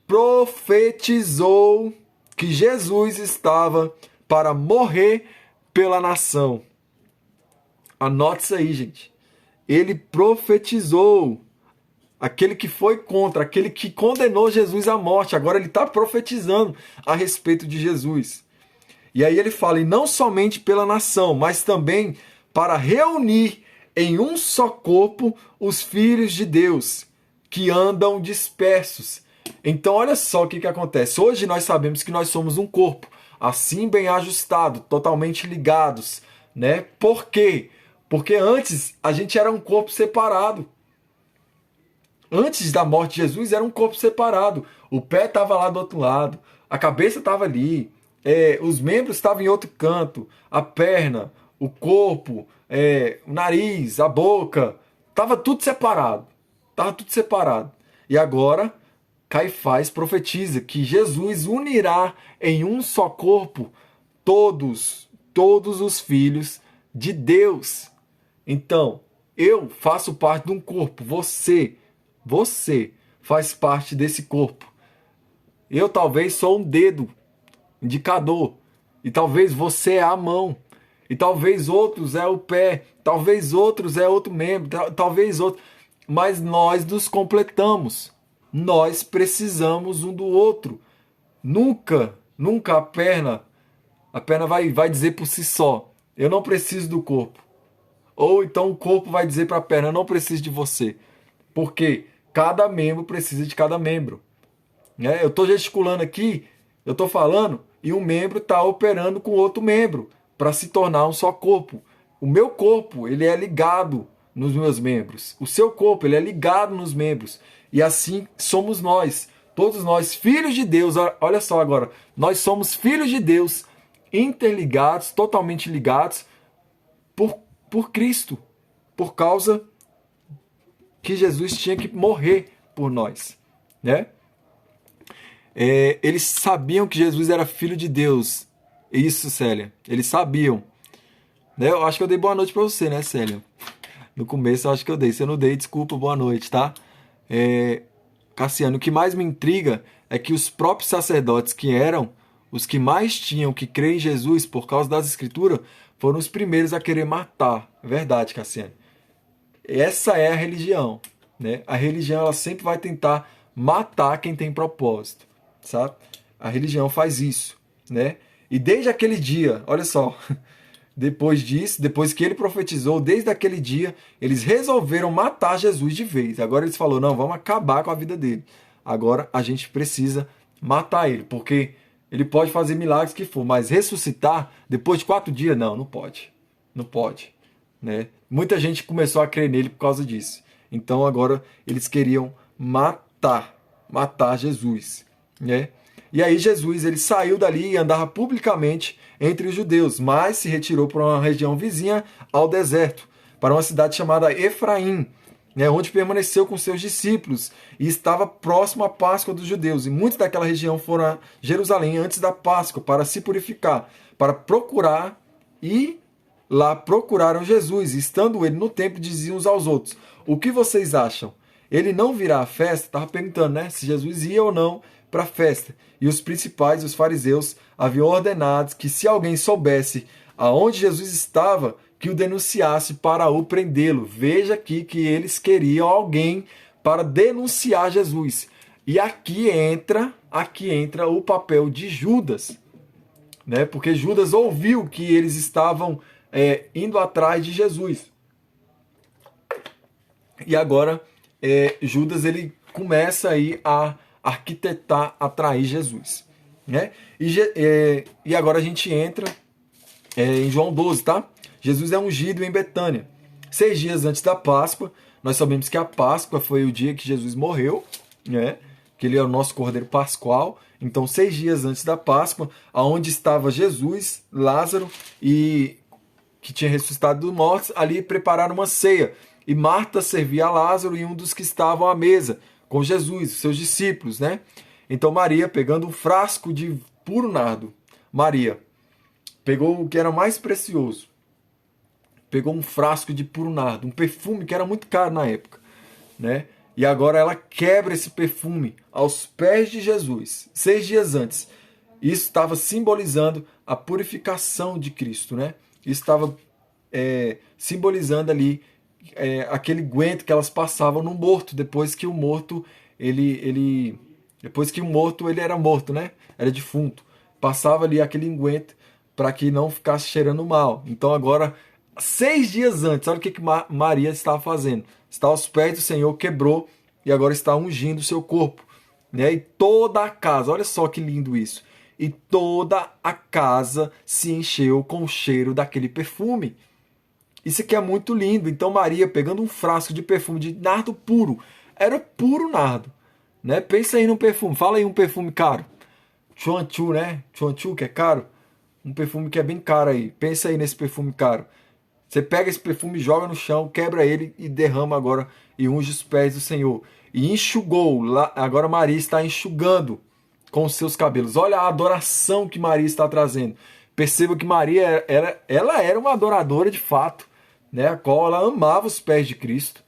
profetizou que Jesus estava para morrer pela nação. Anote isso aí, gente. Ele profetizou. Aquele que foi contra, aquele que condenou Jesus à morte. Agora ele está profetizando a respeito de Jesus. E aí ele fala, e não somente pela nação, mas também para reunir em um só corpo os filhos de Deus, que andam dispersos. Então olha só o que acontece. Hoje nós sabemos que nós somos um corpo, assim bem ajustado, totalmente ligados, né? Por quê? Porque antes a gente era um corpo separado. Antes da morte de Jesus era um corpo separado. O pé estava lá do outro lado, a cabeça estava ali, os membros estavam em outro canto, a perna, o corpo, o nariz, a boca, estava tudo separado. Estava tudo separado. E agora Caifás profetiza que Jesus unirá em um só corpo todos os filhos de Deus. Então, eu faço parte de um corpo, você faz parte desse corpo. Eu talvez sou um dedo indicador, e talvez você é a mão, e talvez outros é o pé, talvez outros é outro membro, talvez outro, mas nós nos completamos. Nós precisamos um do outro. Nunca a perna vai dizer por si só, eu não preciso do corpo. Ou então o corpo vai dizer para a perna, eu não preciso de você. Porque cada membro precisa de cada membro. Eu estou gesticulando aqui, eu estou falando, e um membro está operando com outro membro para se tornar um só corpo. O meu corpo, ele é ligado nos meus membros. O seu corpo, ele é ligado nos membros. E assim somos nós. Todos nós, filhos de Deus. Olha só agora. Nós somos filhos de Deus, interligados, totalmente ligados por Cristo. Por causa que Jesus tinha que morrer por nós, né? Eles sabiam que Jesus era filho de Deus. Isso, Célia. Eles sabiam. Né? Eu acho que eu dei boa noite para você, né, Célia? No começo eu acho que eu dei. Se eu não dei, desculpa, boa noite, tá? Cassiano, o que mais me intriga é que os próprios sacerdotes, que eram os que mais tinham que crer em Jesus por causa das Escrituras, foram os primeiros a querer matar. Verdade, Cassiano. Essa é a religião, né? A religião, ela sempre vai tentar matar quem tem propósito, sabe? A religião faz isso, né? E desde aquele dia, olha só, depois disso, depois que ele profetizou, desde aquele dia, eles resolveram matar Jesus de vez. Agora eles falaram, não, vamos acabar com a vida dele. Agora a gente precisa matar ele, porque ele pode fazer milagres que for, mas ressuscitar depois de 4 dias, não pode. Não pode, né? Muita gente começou a crer nele por causa disso. Então agora eles queriam matar Jesus, né? E aí Jesus, ele saiu dali e andava publicamente entre os judeus, mas se retirou para uma região vizinha ao deserto, para uma cidade chamada Efraim, né, onde permaneceu com seus discípulos e estava próximo à Páscoa dos judeus. E muitos daquela região foram a Jerusalém antes da Páscoa para se purificar, para procurar, e lá procuraram Jesus. E estando ele no templo, diziam uns aos outros, o que vocês acham? Ele não virá à festa? Estava perguntando, né, se Jesus ia ou não para a festa. E os principais, os fariseus, haviam ordenado que se alguém soubesse aonde Jesus estava, que o denunciasse para o prendê-lo. Veja aqui que eles queriam alguém para denunciar Jesus. E aqui entra o papel de Judas, né? Porque Judas ouviu que eles estavam indo atrás de Jesus. E agora Judas ele começa aí a arquitetar, atrair Jesus, né? E agora a gente entra em João 12, tá? Jesus é ungido em Betânia. 6 dias antes da Páscoa, nós sabemos que a Páscoa foi o dia que Jesus morreu, né? Que ele é o nosso Cordeiro Pascual. Então, 6 dias antes da Páscoa, aonde estava Jesus, Lázaro e que tinha ressuscitado dos mortos, ali prepararam uma ceia. E Marta servia a Lázaro e um dos que estavam à mesa com Jesus, seus discípulos, né? Então Maria, pegando um frasco de puro nardo, Maria pegou o que era mais precioso, pegou um frasco de puro nardo, um perfume que era muito caro na época, né? E agora ela quebra esse perfume aos pés de Jesus, 6 dias antes. Isso estava simbolizando a purificação de Cristo, né? Isso estava simbolizando ali aquele guento que elas passavam no morto, depois que o morto ele era morto, né? Era defunto. Passava ali aquele unguento para que não ficasse cheirando mal. Então agora, 6 dias antes, olha o que Maria estava fazendo. Está aos pés do Senhor, quebrou e agora está ungindo o seu corpo, né? E toda a casa, olha só que lindo isso. E toda a casa se encheu com o cheiro daquele perfume. Isso aqui é muito lindo. Então Maria, pegando um frasco de perfume de nardo puro, era puro nardo, né? Pensa aí num perfume, fala aí um perfume caro. Chuanchu, né? Chuanchu, que é caro. Um perfume que é bem caro aí. Pensa aí nesse perfume caro. Você pega esse perfume, joga no chão, quebra ele e derrama agora e unge os pés do Senhor. E enxugou. Agora Maria está enxugando com os seus cabelos. Olha a adoração que Maria está trazendo. Perceba que Maria ela era uma adoradora de fato, né? A qual ela amava os pés de Cristo.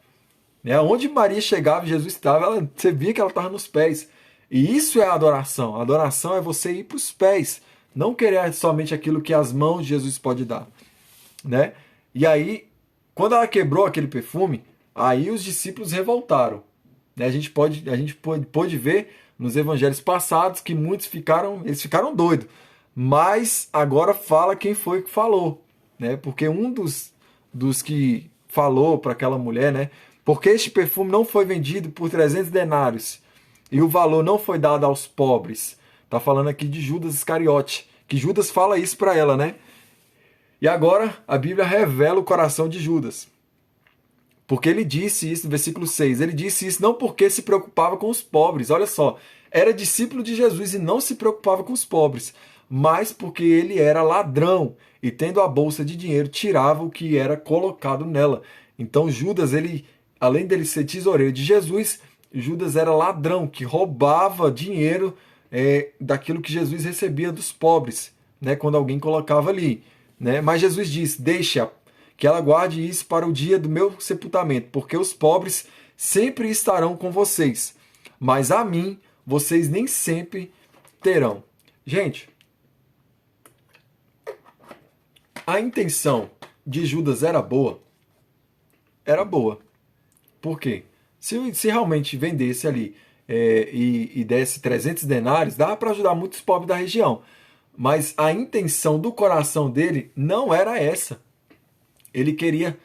Né? Onde Maria chegava e Jesus estava, você via que ela estava nos pés. E isso é adoração. A adoração é você ir para os pés. Não querer somente aquilo que as mãos de Jesus pode dar, né? E aí, quando ela quebrou aquele perfume, aí os discípulos revoltaram. Né? A gente pôde ver nos evangelhos passados que muitos ficaram doidos. Mas agora fala quem foi que falou, né? Porque um dos que falou para aquela mulher, né? Porque este perfume não foi vendido por 300 denários e o valor não foi dado aos pobres. Tá falando aqui de Judas Iscariote, que Judas fala isso para ela, né? E agora a Bíblia revela o coração de Judas. Porque ele disse isso no versículo 6. Ele disse isso não porque se preocupava com os pobres. Olha só, era discípulo de Jesus e não se preocupava com os pobres, mas porque ele era ladrão e tendo a bolsa de dinheiro tirava o que era colocado nela. Então Judas, ele, além dele ser tesoureiro de Jesus, Judas era ladrão que roubava dinheiro daquilo que Jesus recebia dos pobres, né, quando alguém colocava ali. Né? Mas Jesus disse, deixa que ela guarde isso para o dia do meu sepultamento, porque os pobres sempre estarão com vocês, mas a mim vocês nem sempre terão. Gente, a intenção de Judas era boa? Era boa. Por quê? Se realmente vendesse ali e desse 300 denários, dava para ajudar muitos pobres da região. Mas a intenção do coração dele não era essa. Ele queria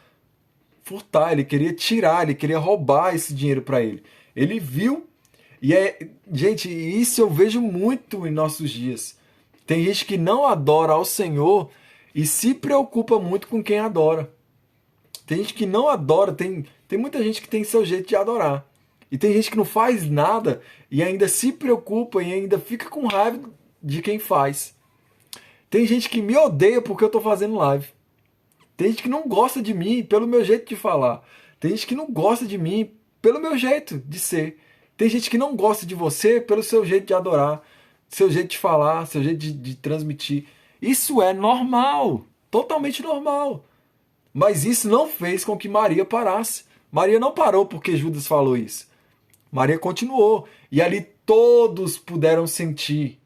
furtar, ele queria tirar, ele queria roubar esse dinheiro para ele. Ele viu, gente, isso eu vejo muito em nossos dias. Tem gente que não adora ao Senhor e se preocupa muito com quem adora. Tem gente que não adora, tem muita gente que tem seu jeito de adorar. E tem gente que não faz nada e ainda se preocupa e ainda fica com raiva de quem faz. Tem gente que me odeia porque eu estou fazendo live. Tem gente que não gosta de mim pelo meu jeito de falar. Tem gente que não gosta de mim pelo meu jeito de ser. Tem gente que não gosta de você pelo seu jeito de adorar, seu jeito de falar, seu jeito de transmitir. Isso é normal, totalmente normal. Mas isso não fez com que Maria parasse. Maria não parou porque Judas falou isso. Maria continuou. E ali todos puderam sentir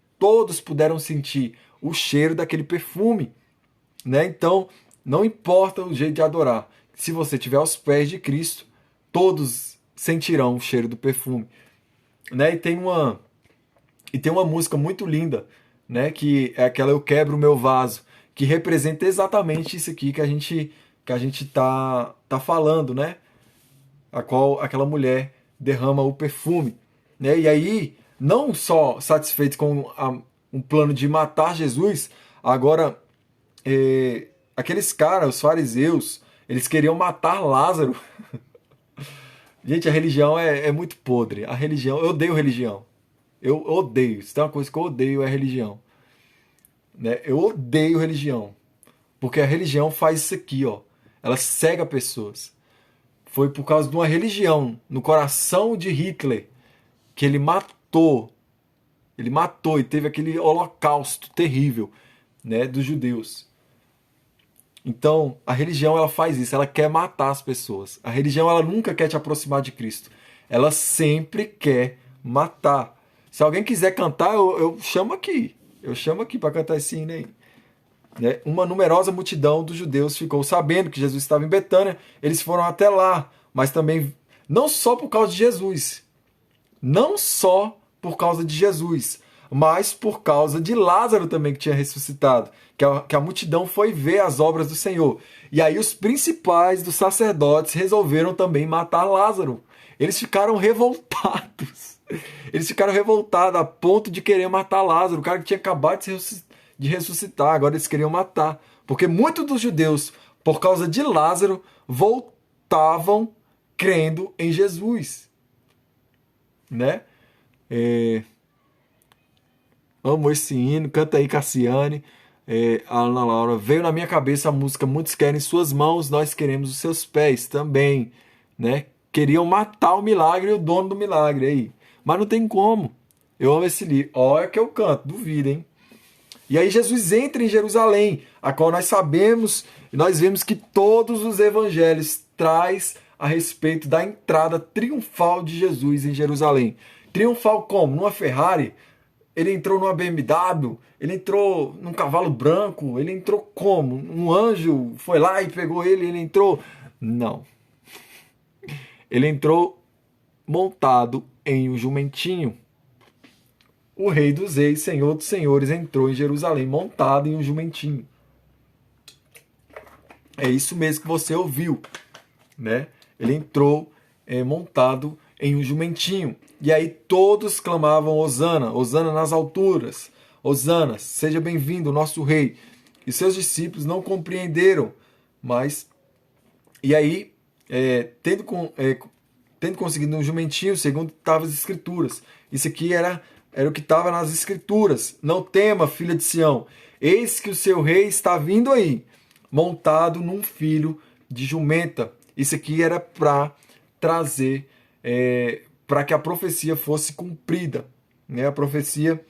o cheiro daquele perfume. Né? Então, não importa o jeito de adorar. Se você estiver aos pés de Cristo, todos sentirão o cheiro do perfume. Né? E tem uma música muito linda, né? Que é aquela Eu Quebro o Meu Vaso, que representa exatamente isso aqui que a gente tá falando, né? a qual aquela mulher derrama o perfume, né? E aí, não só satisfeito com um plano de matar Jesus, agora aqueles caras, os fariseus, eles queriam matar Lázaro. Gente, a religião é muito podre. A religião, eu odeio religião. Eu odeio. Se tem uma coisa que eu odeio é religião. Né? Eu odeio religião. Porque a religião faz isso aqui, ó. Ela cega pessoas. Foi por causa de uma religião no coração de Hitler que ele matou. Ele matou e teve aquele holocausto terrível, né, dos judeus. Então, a religião ela faz isso, ela quer matar as pessoas. A religião ela nunca quer te aproximar de Cristo. Ela sempre quer matar. Se alguém quiser cantar, eu chamo aqui. Eu chamo aqui para cantar esse hino aí. Né? Uma numerosa multidão dos judeus ficou sabendo que Jesus estava em Betânia. Eles foram até lá, mas também não só por causa de Jesus. Não só por causa de Jesus, mas por causa de Lázaro também que tinha ressuscitado, que a multidão foi ver as obras do Senhor. E aí os principais dos sacerdotes resolveram também matar Lázaro. Eles ficaram revoltados. Eles ficaram revoltados a ponto de querer matar Lázaro, o cara que tinha acabado de ressuscitar, agora eles queriam matar. Porque muitos dos judeus, por causa de Lázaro, voltavam crendo em Jesus. Né? Amo esse hino, canta aí Cassiane. A Ana Laura, veio na minha cabeça a música Muitos querem suas mãos, nós queremos os seus pés também, né? Queriam matar o milagre e o dono do milagre aí, mas não tem como. Eu amo esse livro, olha que eu canto, duvidem. E aí Jesus entra em Jerusalém, a qual nós sabemos e nós vemos que todos os evangelhos traz a respeito da entrada triunfal de Jesus em Jerusalém. Triunfal como? Numa Ferrari? Ele entrou numa BMW? Ele entrou num cavalo branco? Ele entrou como? Um anjo foi lá e pegou ele? Ele entrou? Não. Ele entrou montado em um jumentinho. O rei dos reis, senhor dos senhores, entrou em Jerusalém montado em um jumentinho. É isso mesmo que você ouviu, né? Ele entrou montado em um jumentinho. E aí todos clamavam Hosana, Hosana nas alturas. Hosana, seja bem-vindo, nosso rei. E seus discípulos não compreenderam, mas... E aí, tendo conseguido um jumentinho, segundo estavam as escrituras. Isso aqui era o que estava nas escrituras. Não tema, filha de Sião. Eis que o seu rei está vindo aí, montado num filho de jumenta. Isso aqui era para trazer, para que a profecia fosse cumprida. Né? A profecia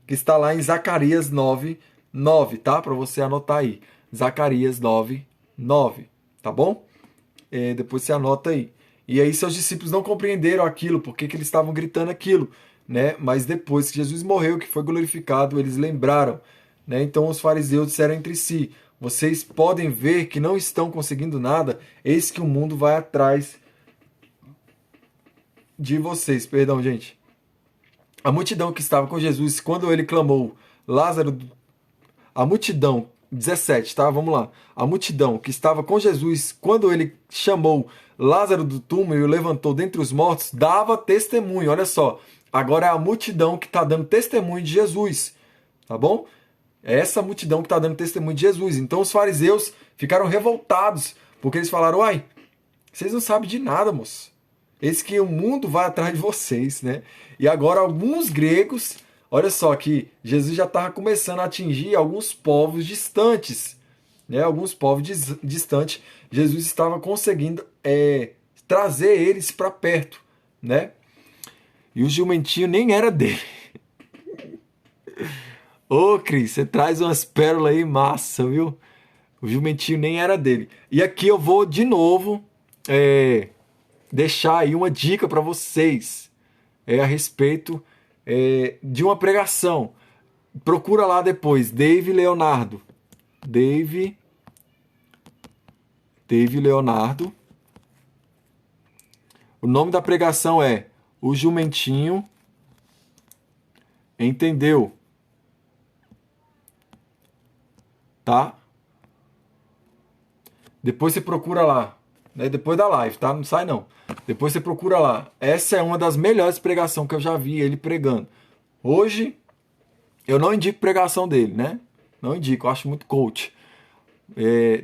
que está lá em Zacarias 9:9, tá? Para você anotar aí. Zacarias 9:9, tá bom? Depois você anota aí. E aí seus discípulos não compreenderam aquilo, porque que eles estavam gritando aquilo, né? Mas depois que Jesus morreu, que foi glorificado, eles lembraram, né? Então os fariseus disseram entre si: vocês podem ver que não estão conseguindo nada, eis que o mundo vai atrás de vocês. Perdão, gente. A multidão que estava com Jesus, quando ele clamou, Lázaro... A multidão, 17, tá? Vamos lá. A multidão que estava com Jesus, quando ele chamou Lázaro do túmulo e o levantou dentre os mortos, dava testemunho. Olha só, agora é a multidão que está dando testemunho de Jesus, tá bom? É essa multidão que está dando testemunho de Jesus. Então os fariseus ficaram revoltados, porque eles falaram: uai, vocês não sabem de nada, moço. Eis que o mundo vai atrás de vocês, né? E agora alguns gregos, olha só que Jesus já estava começando a atingir alguns povos distantes, né? Alguns povos distantes. Jesus estava conseguindo trazer eles para perto, né? E o jumentinho nem era dele. Ô, Cris, você traz umas pérolas aí massa, viu? O jumentinho nem era dele. E aqui eu vou de novo deixar aí uma dica para vocês a respeito de uma pregação. Procura lá depois, Dave Leonardo. Dave Leonardo. O nome da pregação é O Jumentinho Entendeu. Tá? Depois você procura lá. né? Depois da live, tá? Não sai não. Depois você procura lá. Essa é uma das melhores pregações que eu já vi ele pregando. Hoje, eu não indico pregação dele, né? Não indico, eu acho muito coach.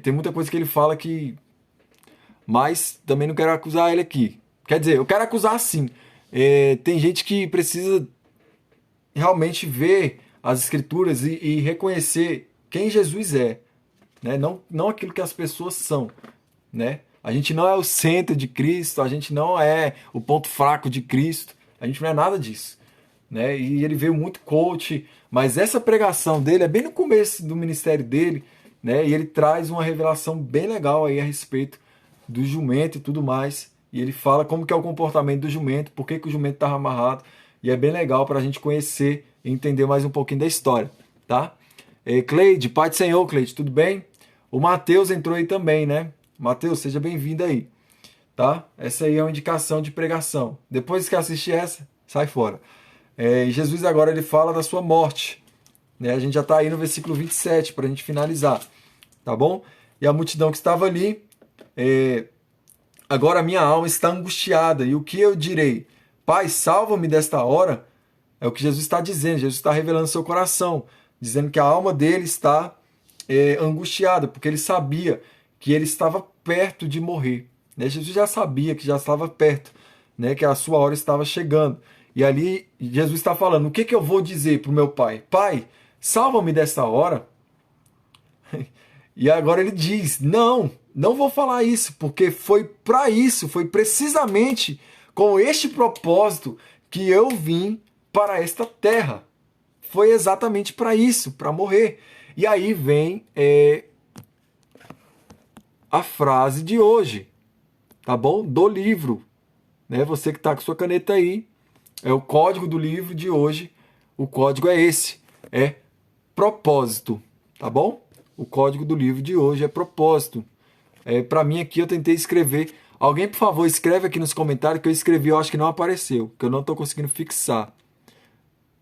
Tem muita coisa que ele fala que... Mas também não quero acusar ele aqui. Quer dizer, eu quero acusar sim. Tem gente que precisa realmente ver as escrituras e reconhecer quem Jesus é, né? Não aquilo que as pessoas são, né? A gente não é o centro de Cristo, a gente não é o ponto fraco de Cristo, a gente não é nada disso, né? E ele veio muito coach, mas essa pregação dele é bem no começo do ministério dele, né? E ele traz uma revelação bem legal aí a respeito do jumento e tudo mais. E ele fala como que é o comportamento do jumento, por que o jumento estava amarrado. E é bem legal para a gente conhecer e entender mais um pouquinho da história, tá? Cleide, Pai do Senhor, Cleide, tudo bem? O Matheus entrou aí também, né? Matheus, seja bem-vindo aí, tá? Essa aí é uma indicação de pregação. Depois que assistir essa, sai fora. Jesus agora ele fala da sua morte, né? A gente já está aí no versículo 27 para a gente finalizar, tá bom? E a multidão que estava ali, agora a minha alma está angustiada, e o que eu direi? Pai, salva-me desta hora. É o que Jesus está dizendo. Jesus está revelando seu coração, dizendo que a alma dele está angustiada, porque ele sabia que ele estava perto de morrer, né? Jesus já sabia que já estava perto, né? Que a sua hora estava chegando. E ali Jesus está falando, o que eu vou dizer para o meu pai? Pai, salva-me desta hora. E agora ele diz, não vou falar isso, porque foi para isso, foi precisamente com este propósito que eu vim para esta terra. Foi exatamente para isso, para morrer. E aí vem a frase de hoje, tá bom? Do livro, né? Você que está com sua caneta aí, é o código do livro de hoje. O código é esse, é propósito, tá bom? O código do livro de hoje é propósito. Para mim aqui eu tentei escrever. Alguém, por favor, escreve aqui nos comentários que eu escrevi, eu acho que não apareceu, que eu não estou conseguindo fixar.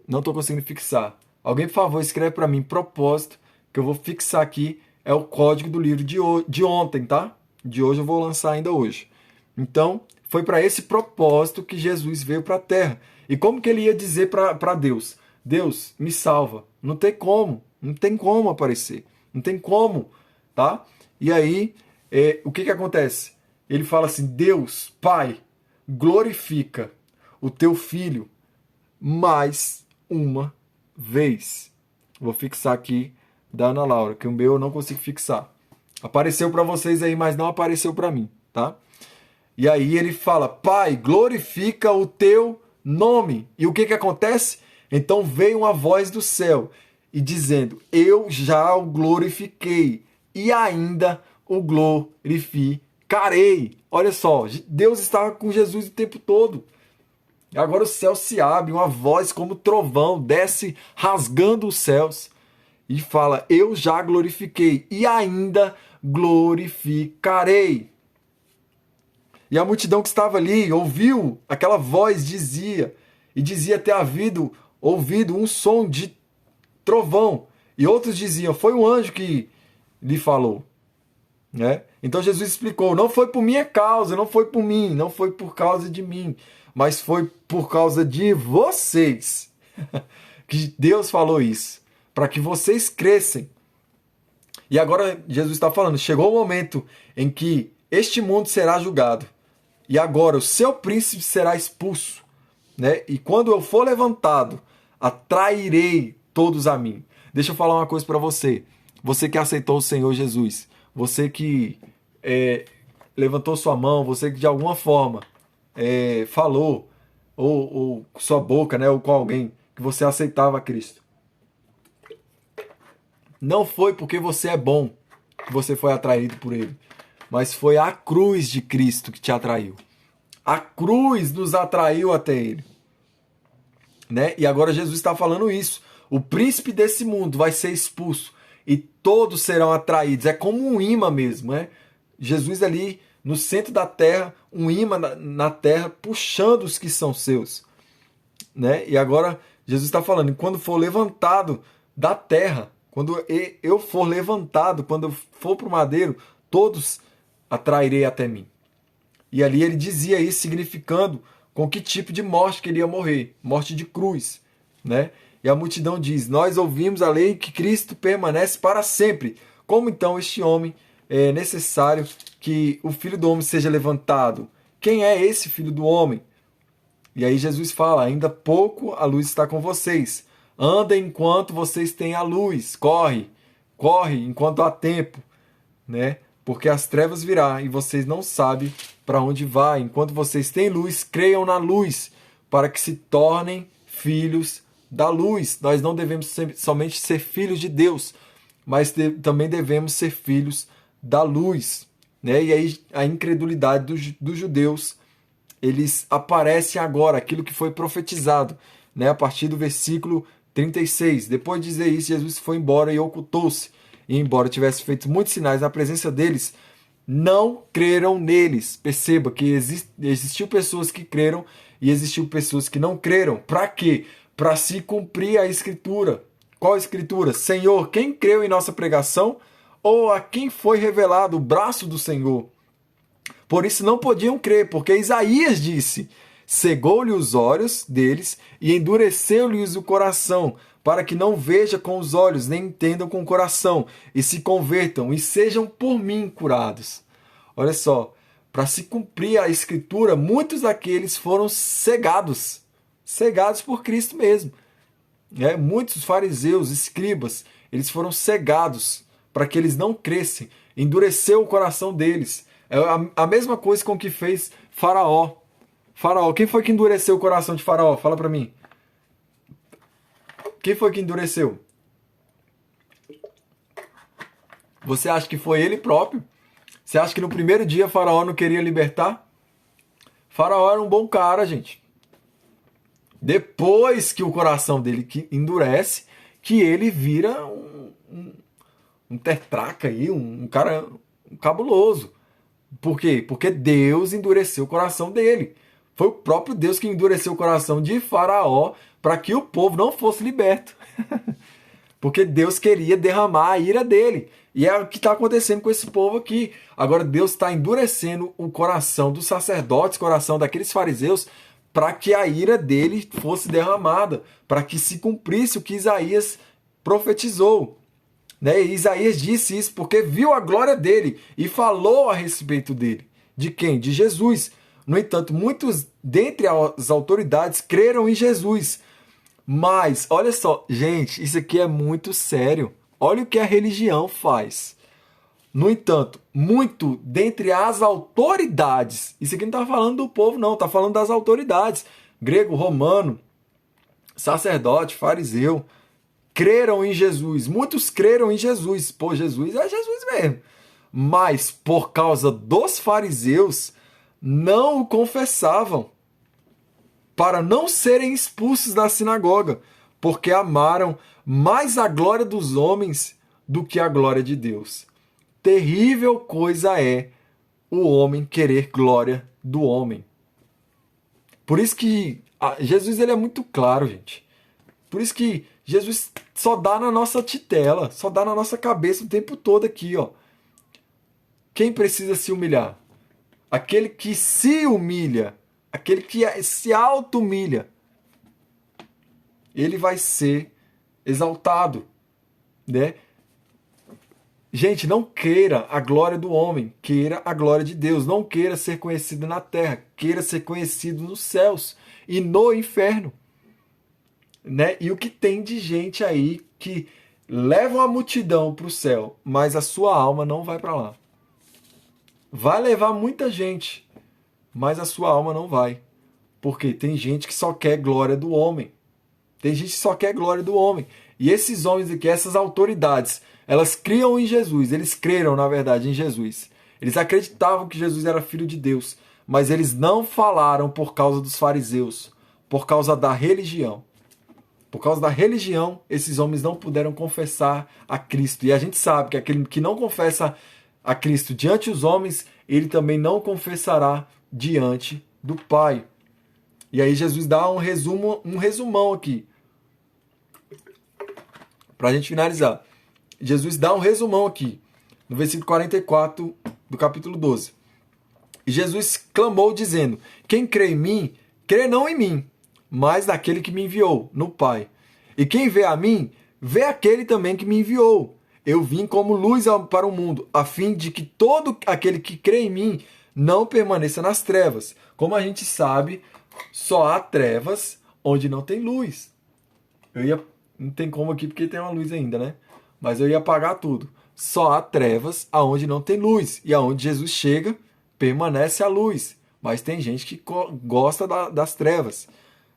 Não estou conseguindo fixar. Alguém, por favor, escreve para mim propósito, que eu vou fixar aqui. É o código do livro de ontem, tá? De hoje eu vou lançar ainda hoje. Então, foi para esse propósito que Jesus veio para a Terra. E como que ele ia dizer para Deus? Deus, me salva. Não tem como aparecer. Não tem como, tá? E aí, o que acontece? Ele fala assim, Deus, Pai, glorifica o teu Filho mais uma vez. Vou fixar aqui da Ana Laura, que o meu eu não consigo fixar. Apareceu para vocês aí, mas não apareceu para mim, tá? E aí ele fala, Pai, glorifica o teu nome. E o que acontece? Então veio uma voz do céu e dizendo, eu já o glorifiquei e ainda o glorificarei. Olha só, Deus estava com Jesus o tempo todo. Agora o céu se abre, uma voz como trovão desce rasgando os céus e fala, eu já glorifiquei e ainda glorificarei. E a multidão que estava ali ouviu aquela voz, dizia ter ouvido um som de trovão. E outros diziam, foi um anjo que lhe falou. Né? Então Jesus explicou, não foi por minha causa, não foi por mim, não foi por causa de mim, mas foi por causa de vocês que Deus falou isso, para que vocês crescem. E agora Jesus está falando, chegou o momento em que este mundo será julgado, e agora o seu príncipe será expulso, né? E quando eu for levantado, atrairei todos a mim. Deixa eu falar uma coisa para você, você que aceitou o Senhor Jesus, você que levantou sua mão, você que de alguma forma falou, ou com sua boca, né, ou com alguém, que você aceitava Cristo. Não foi porque você é bom que você foi atraído por Ele, mas foi a cruz de Cristo que te atraiu. A cruz nos atraiu até Ele. Né? E agora Jesus está falando isso. O príncipe desse mundo vai ser expulso e todos serão atraídos. É como um imã mesmo, né? Jesus ali no centro da terra, um imã na terra, puxando os que são seus. Né? E agora Jesus está falando, quando for levantado da terra, quando eu for levantado, quando eu for para o madeiro, todos atrairei até mim. E ali ele dizia isso, significando com que tipo de morte que ele ia morrer, morte de cruz, né? E a multidão diz: nós ouvimos a lei que Cristo permanece para sempre. Como então este homem é necessário que o Filho do Homem seja levantado? Quem é esse Filho do Homem? E aí Jesus fala: ainda pouco a luz está com vocês. Anda enquanto vocês têm a luz. Corre, corre enquanto há tempo, né? Porque as trevas virá e vocês não sabem para onde vai. Enquanto vocês têm luz, creiam na luz, para que se tornem filhos da luz. Nós não devemos somente ser filhos de Deus, mas também devemos ser filhos da luz, né? E aí a incredulidade dos judeus, eles aparecem agora, aquilo que foi profetizado, né? A partir do versículo 36. Depois de dizer isso, Jesus foi embora e ocultou-se. E embora tivesse feito muitos sinais na presença deles, não creram neles. Perceba que existiu pessoas que creram e existiu pessoas que não creram. Para quê? Para se cumprir a Escritura. Qual Escritura? Senhor, quem creu em nossa pregação? Ou a quem foi revelado o braço do Senhor? Por isso não podiam crer, porque Isaías disse: cegou-lhe os olhos deles e endureceu-lhes o coração, para que não vejam com os olhos, nem entendam com o coração, e se convertam e sejam por mim curados. Olha só, para se cumprir a Escritura, muitos daqueles foram cegados, cegados por Cristo mesmo. Muitos fariseus, escribas, eles foram cegados para que eles não crescem, endureceu o coração deles. É a mesma coisa com que fez Faraó. Faraó, quem foi que endureceu o coração de Faraó? Fala para mim. Quem foi que endureceu? Você acha que foi ele próprio? Você acha que no primeiro dia Faraó não queria libertar? Faraó era um bom cara, gente. Depois que o coração dele endurece, que ele vira um tetraca aí, um cara cabuloso. Por quê? Porque Deus endureceu o coração dele. Foi o próprio Deus que endureceu o coração de Faraó para que o povo não fosse liberto. Porque Deus queria derramar a ira dele. E é o que está acontecendo com esse povo aqui. Agora Deus está endurecendo o coração dos sacerdotes, o coração daqueles fariseus, para que a ira dele fosse derramada, para que se cumprisse o que Isaías profetizou. E Isaías disse isso porque viu a glória dele e falou a respeito dele. De quem? De Jesus. No entanto, muitos dentre as autoridades creram em Jesus. Mas, olha só, gente, isso aqui é muito sério. Olha o que a religião faz. No entanto, muito dentre as autoridades, isso aqui não está falando do povo, não, está falando das autoridades, grego, romano, sacerdote, fariseu, creram em Jesus. Muitos creram em Jesus. Pô, Jesus é Jesus mesmo. Mas, por causa dos fariseus, não o confessavam, para não serem expulsos da sinagoga, porque amaram mais a glória dos homens do que a glória de Deus. Terrível coisa é o homem querer glória do homem. Por isso que Jesus ele é muito claro, gente. Por isso que Jesus só dá na nossa titela, só dá na nossa cabeça o tempo todo aqui, ó. Quem precisa se humilhar? Aquele que se humilha, aquele que se auto-humilha, ele vai ser exaltado, né? Gente, não queira a glória do homem, queira a glória de Deus. Não queira ser conhecido na terra, queira ser conhecido nos céus e no inferno. Né? E o que tem de gente aí que leva a multidão para o céu, mas a sua alma não vai para lá. Vai levar muita gente, mas a sua alma não vai. Porque tem gente que só quer glória do homem. Tem gente que só quer glória do homem. E esses homens aqui, essas autoridades, elas criam em Jesus. Eles creram, na verdade, em Jesus. Eles acreditavam que Jesus era filho de Deus. Mas eles não falaram por causa dos fariseus. Por causa da religião. Por causa da religião, esses homens não puderam confessar a Cristo. E a gente sabe que aquele que não confessa a Cristo diante dos homens, ele também não confessará diante do Pai. E aí Jesus dá um resumão aqui. Para a gente finalizar. Jesus dá um resumão aqui, no versículo 44 do capítulo 12. E Jesus clamou dizendo: quem crê em mim, crê não em mim, mas naquele que me enviou, no Pai. E quem vê a mim, vê aquele também que me enviou. Eu vim como luz para o mundo, a fim de que todo aquele que crê em mim não permaneça nas trevas. Como a gente sabe, só há trevas onde não tem luz. Não tem como aqui porque tem uma luz ainda, né? Mas eu ia apagar tudo. Só há trevas aonde não tem luz. E aonde Jesus chega, permanece a luz. Mas tem gente que gosta das trevas.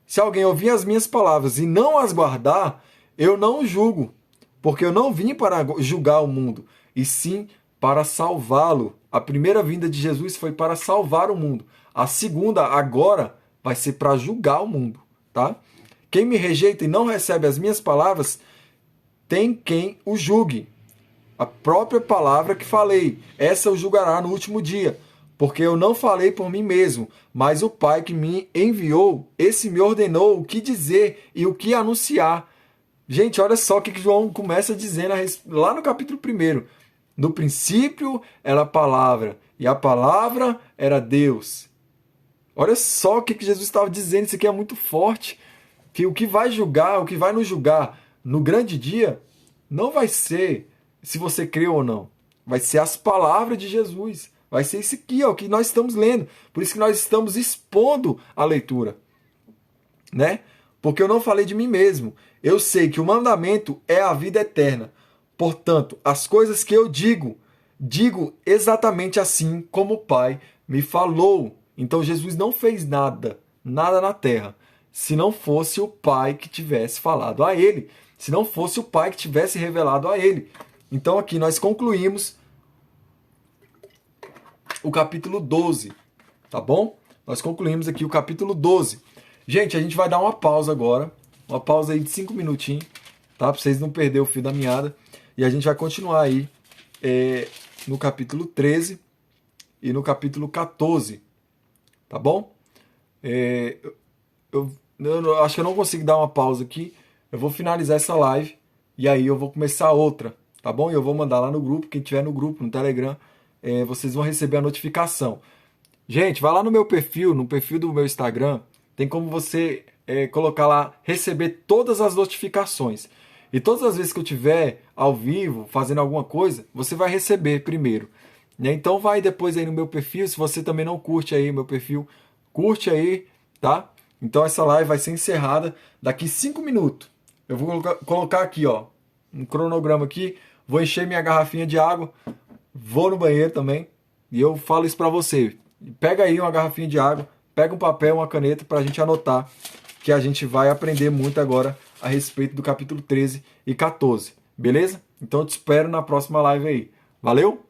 Se alguém ouvir as minhas palavras e não as guardar, eu não o julgo. Porque eu não vim para julgar o mundo, e sim para salvá-lo. A primeira vinda de Jesus foi para salvar o mundo. A segunda, agora, vai ser para julgar o mundo, tá? Quem me rejeita e não recebe as minhas palavras, tem quem o julgue. A própria palavra que falei, essa o julgará no último dia. Porque eu não falei por mim mesmo, mas o Pai que me enviou, esse me ordenou o que dizer e o que anunciar. Gente, olha só o que João começa dizendo lá no capítulo 1. No princípio era a palavra, e a palavra era Deus. Olha só o que Jesus estava dizendo, isso aqui é muito forte. Que o que vai julgar, o que vai nos julgar no grande dia, não vai ser se você crê ou não. Vai ser as palavras de Jesus. Vai ser isso aqui, ó, que nós estamos lendo. Por isso que nós estamos expondo a leitura, né? Porque eu não falei de mim mesmo. Eu sei que o mandamento é a vida eterna. Portanto, as coisas que eu digo exatamente assim como o Pai me falou. Então Jesus não fez nada na terra, se não fosse o Pai que tivesse falado a ele, se não fosse o Pai que tivesse revelado a ele. Então aqui nós concluímos o capítulo 12, tá bom? Nós concluímos aqui o capítulo 12. Gente, a gente vai dar uma pausa agora, uma pausa aí de 5 minutinhos, tá? Para vocês não perderem o fio da meada. E a gente vai continuar aí no capítulo 13 e no capítulo 14, tá bom? Eu acho que eu não consigo dar uma pausa aqui. Eu vou finalizar essa live e aí eu vou começar outra, tá bom? E eu vou mandar lá no grupo, quem tiver no grupo, no Telegram, vocês vão receber a notificação. Gente, vai lá no meu perfil, no perfil do meu Instagram, tem como você colocar lá, receber todas as notificações. E todas as vezes que eu estiver ao vivo, fazendo alguma coisa, você vai receber primeiro. Né? Então vai depois aí no meu perfil, se você também não curte aí meu perfil, curte aí, tá? Então essa live vai ser encerrada daqui 5 minutos. Eu vou colocar aqui, ó, um cronograma aqui, vou encher minha garrafinha de água, vou no banheiro também, e eu falo isso pra você. Pega aí uma garrafinha de água, pega um papel, uma caneta pra gente anotar, que a gente vai aprender muito agora a respeito do capítulo 13 e 14, beleza? Então eu te espero na próxima live aí. Valeu?